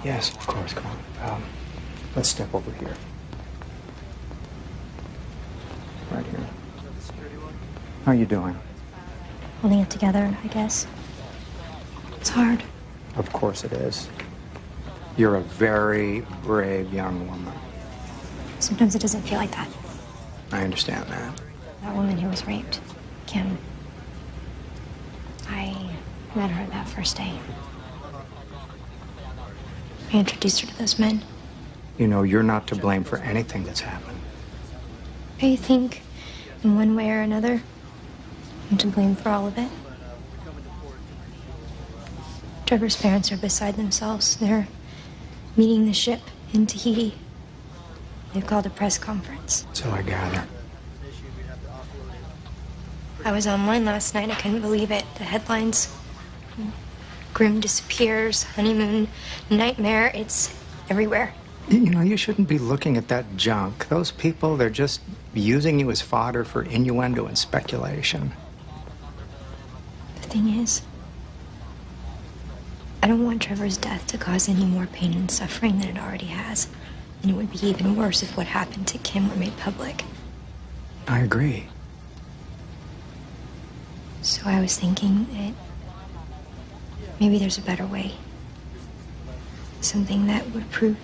Yes, of course. Come on. Let's step over here. Right here. How are you doing? Holding it together, I guess. It's hard. Of course it is. You're a very brave young woman. Sometimes it doesn't feel like that. I understand that. That woman who was raped, Kim. I met her that first day. I introduced her to those men. You know, you're not to blame for anything that's happened. I think, in one way or another, I'm to blame for all of it. Trevor's parents are beside themselves. They're meeting the ship in Tahiti. They've called a press conference. So I gather. I was online last night. I couldn't believe it. The headlines. Grim disappears, honeymoon, nightmare. It's everywhere. You know, you shouldn't be looking at that junk. Those people, they're just using you as fodder for innuendo and speculation. The thing is, I don't want Trevor's death to cause any more pain and suffering than it already has. And it would be even worse if what happened to Kim were made public. I agree. So I was thinking that maybe there's a better way. Something that would prove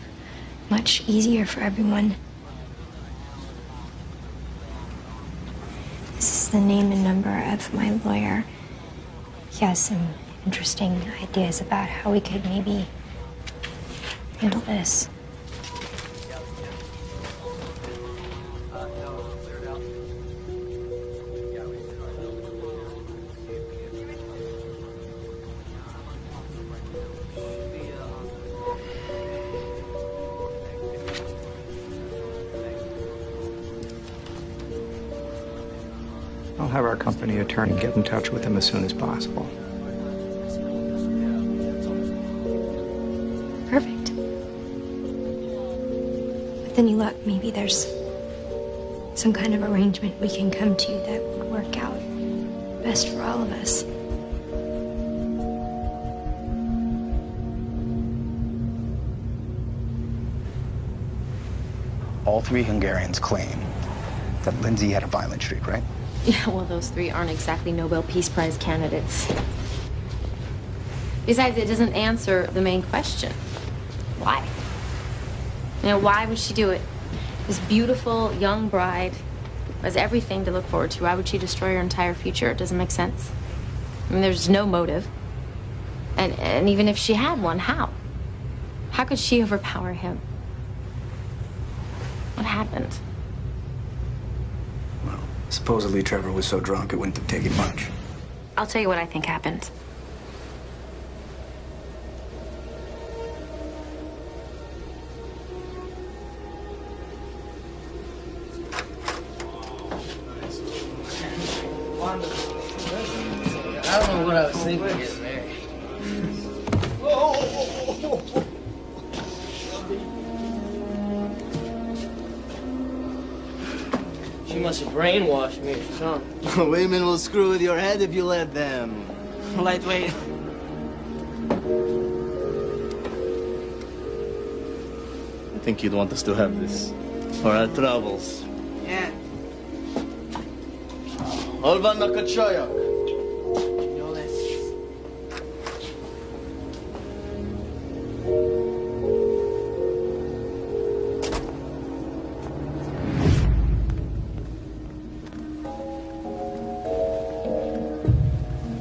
much easier for everyone. This is the name and number of my lawyer. He has some interesting ideas about how we could maybe handle this. I'll have our company attorney get in touch with him as soon as possible. Perfect. But then you look, maybe there's some kind of arrangement we can come to that would work out best for all of us. All three Hungarians claim that Lindsay had a violent streak, right? Yeah, well, those three aren't exactly Nobel Peace Prize candidates. Besides, it doesn't answer the main question. Why? You know, why would she do it? This beautiful young bride has everything to look forward to. Why would she destroy her entire future? It doesn't make sense. I mean, there's no motive. And even if she had one, how? How could she overpower him? What happened? Supposedly Trevor was so drunk it wouldn't have taken much. I'll tell you what I think happened. I don't know what I was thinking getting married. She must have brainwashed me or something. Women will screw with your head if you let them. Lightweight. I think you'd want us to have this for our troubles. Yeah. Olvan Nakachoyak. No less.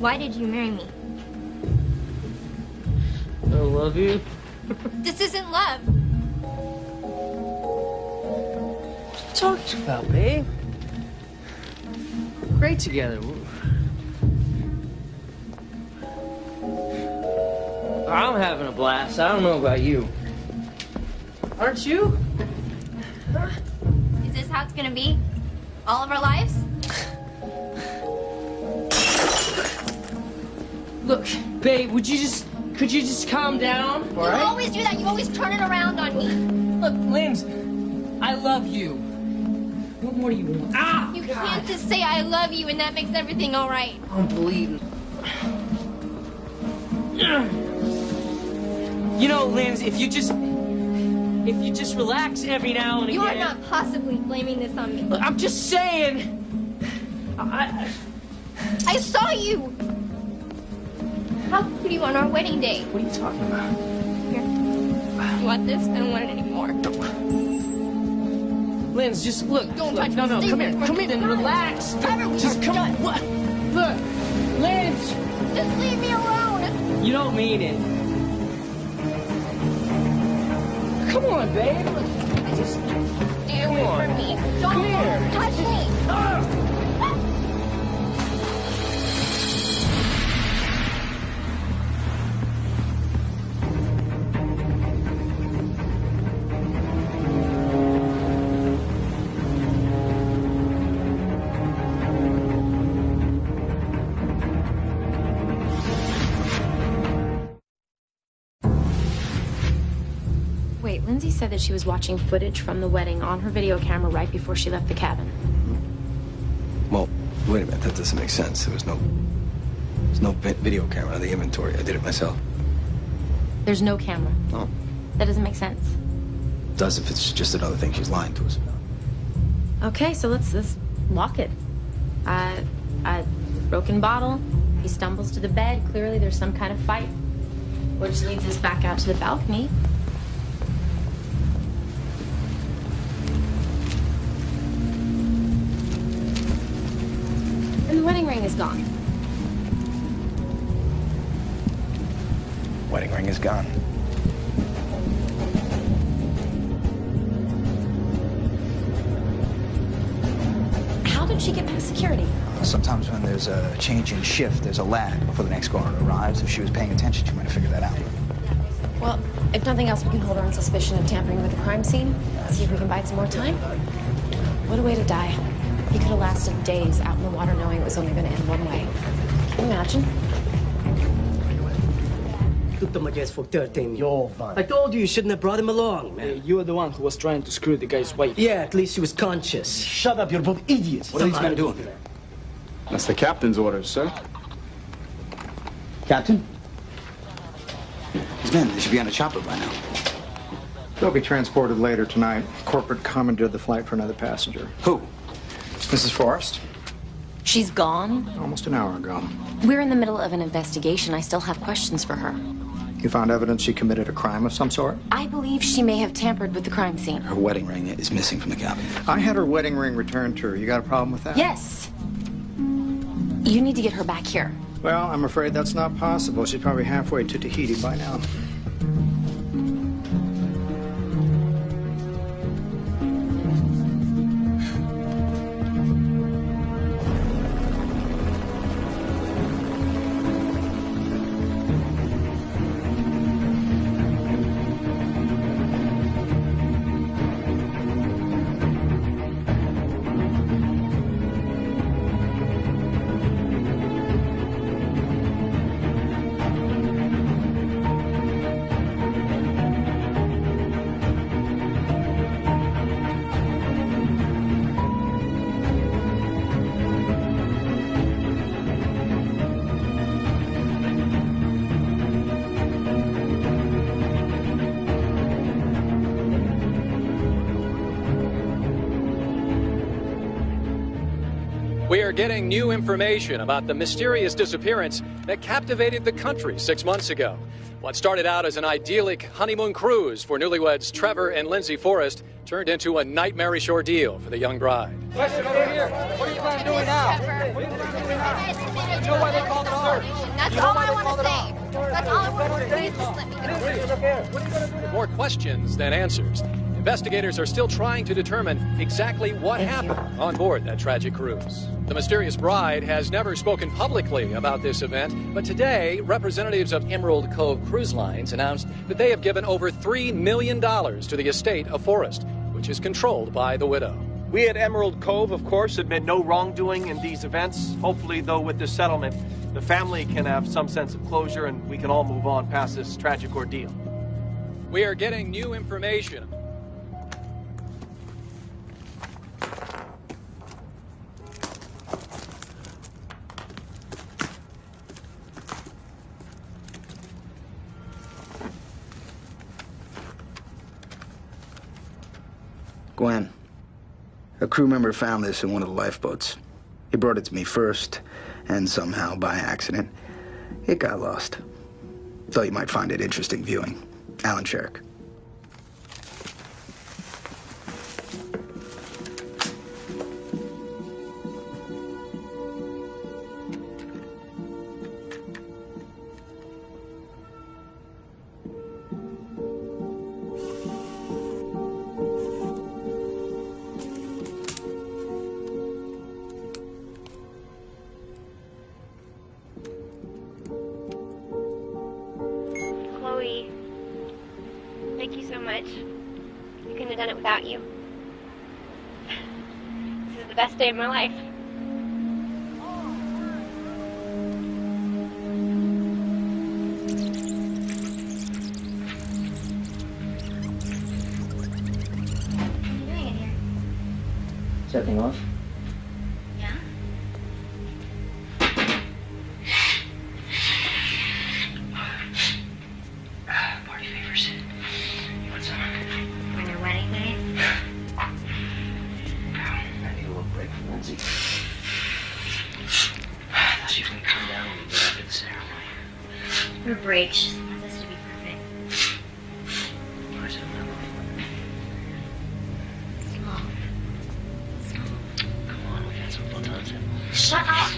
Why did you marry me? I love you. This isn't love. What you talking about, babe? Great together. I'm having a blast. I don't know about you. Aren't you? Is this how it's gonna be? All of our lives? Look, babe, could you just calm down? You always do that. You always turn it around on me. Look, Linz, I love you. What more do you want? Ah! You can't just say I love you and that makes everything all right. I'm bleeding. You know, Linz, if you just relax every now and again. You are not possibly blaming this on me. Look, I'm just saying. I saw you. How could you on our wedding day? What are you talking about? Here. You want this? I don't want it anymore. Linz, just look. Don't look, touch no, me. No, Stay come away here. from Come me. in and relax. Just come on. What? Look, Linz. Just leave me alone. You don't mean it. Come on, babe. Just Stay away from me. Don't Come here. touch me. Wait, Lindsay said that she was watching footage from the wedding on her video camera right before she left the cabin. Well, wait a minute. That doesn't make sense. There's no video camera on the inventory. I did it myself. There's no camera. Oh. That doesn't make sense. does if it's just another thing she's lying to us about. Okay, so let's lock it. Broken bottle. He stumbles to the bed. Clearly there's some kind of fight, which leads us back out to the balcony. And the wedding ring is gone. Wedding ring is gone. How did she get past security? Sometimes when there's a change in shift, there's a lag before the next guard arrives. If she was paying attention, she might have figured that out. Well, if nothing else, we can hold her on suspicion of tampering with the crime scene. See if we can buy some more time. What a way to die. He could have lasted days out in the water knowing it was only going to end one way. Can you imagine? Took the Majes for 13. I told you shouldn't have brought him along, man. You were the one who was trying to screw the guy's wife. Yeah, at least she was conscious. Shut up, you're both idiots. What are these men doing? That's the captain's orders, sir. Captain? These men, they should be on a chopper by now. They'll be transported later tonight. Corporate commandeered the flight for another passenger. Who? Mrs. Forrest. She's gone? Almost an hour ago. We're in the middle of an investigation. I still have questions for her. You found evidence she committed a crime of some sort? I believe she may have tampered with the crime scene. Her wedding ring is missing from the cabin. I had her wedding ring returned to her. You got a problem with that? Yes. You need to get her back here. Well, I'm afraid that's not possible. She's probably halfway to Tahiti by now. We are getting new information about the mysterious disappearance that captivated the country 6 months ago. What started out as an idyllic honeymoon cruise for newlyweds Trevor and Lindsay Forrest turned into a nightmarish ordeal for the young bride. Question over here. What are you planning on doing now? What are you planning on doing now? You know why they called it off? That's all I want to say. That's all I want to say. Please just let me go. More questions than answers. Investigators are still trying to determine exactly what happened on board that tragic cruise. The mysterious bride has never spoken publicly about this event, but today, representatives of Emerald Cove Cruise Lines announced that they have given over $3 million to the estate of Forrest, which is controlled by the widow. We at Emerald Cove, of course, admit no wrongdoing in these events. Hopefully, though, with this settlement, the family can have some sense of closure and we can all move on past this tragic ordeal. We are getting new information. Gwen, a crew member found this in one of the lifeboats. He brought it to me first, and somehow, by accident, it got lost. Thought you might find it interesting viewing. Alan Sherrick. Chloe, thank you so much. I couldn't have done it without you. This is the best day of my life. What are you doing in here? Setting off. Yeah? Party favors. You want some? When or when? her break. She wants us to be perfect. Small. Come on, we got some photons in. Shut up!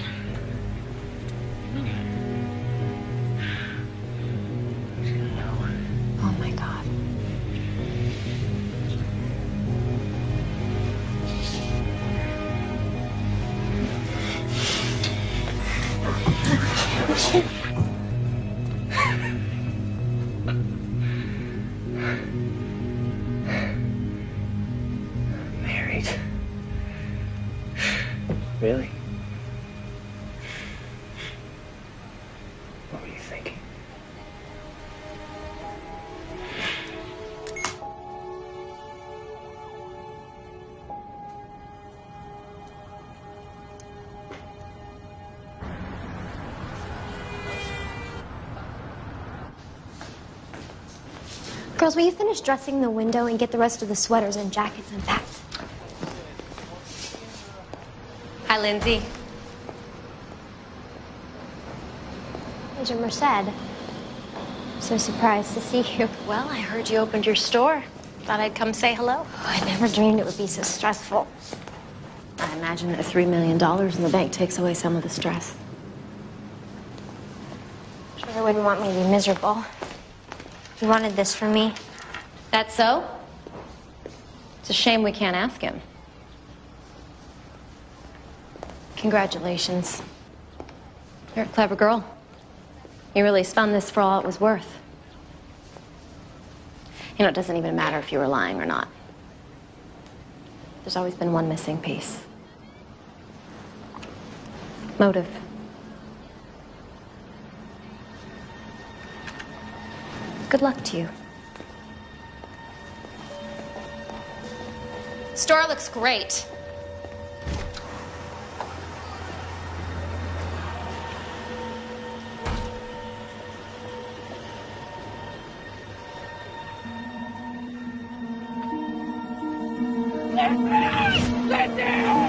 Oh my God. Married. Really? What were you thinking? Girls, will you finish dressing the window and get the rest of the sweaters and jackets unpacked? Hi, Lindsay. Major Merced. I'm so surprised to see you. Well, I heard you opened your store. Thought I'd come say hello. Oh, I never dreamed it would be so stressful. I imagine that $3 million in the bank takes away some of the stress. Sure wouldn't want me to be miserable. You wanted this from me. That's so? It's a shame we can't ask him. Congratulations. You're a clever girl. You really spun this for all it was worth. You know, it doesn't even matter if you were lying or not. There's always been one missing piece. Motive. Good luck to you. Store looks great. Lindsay!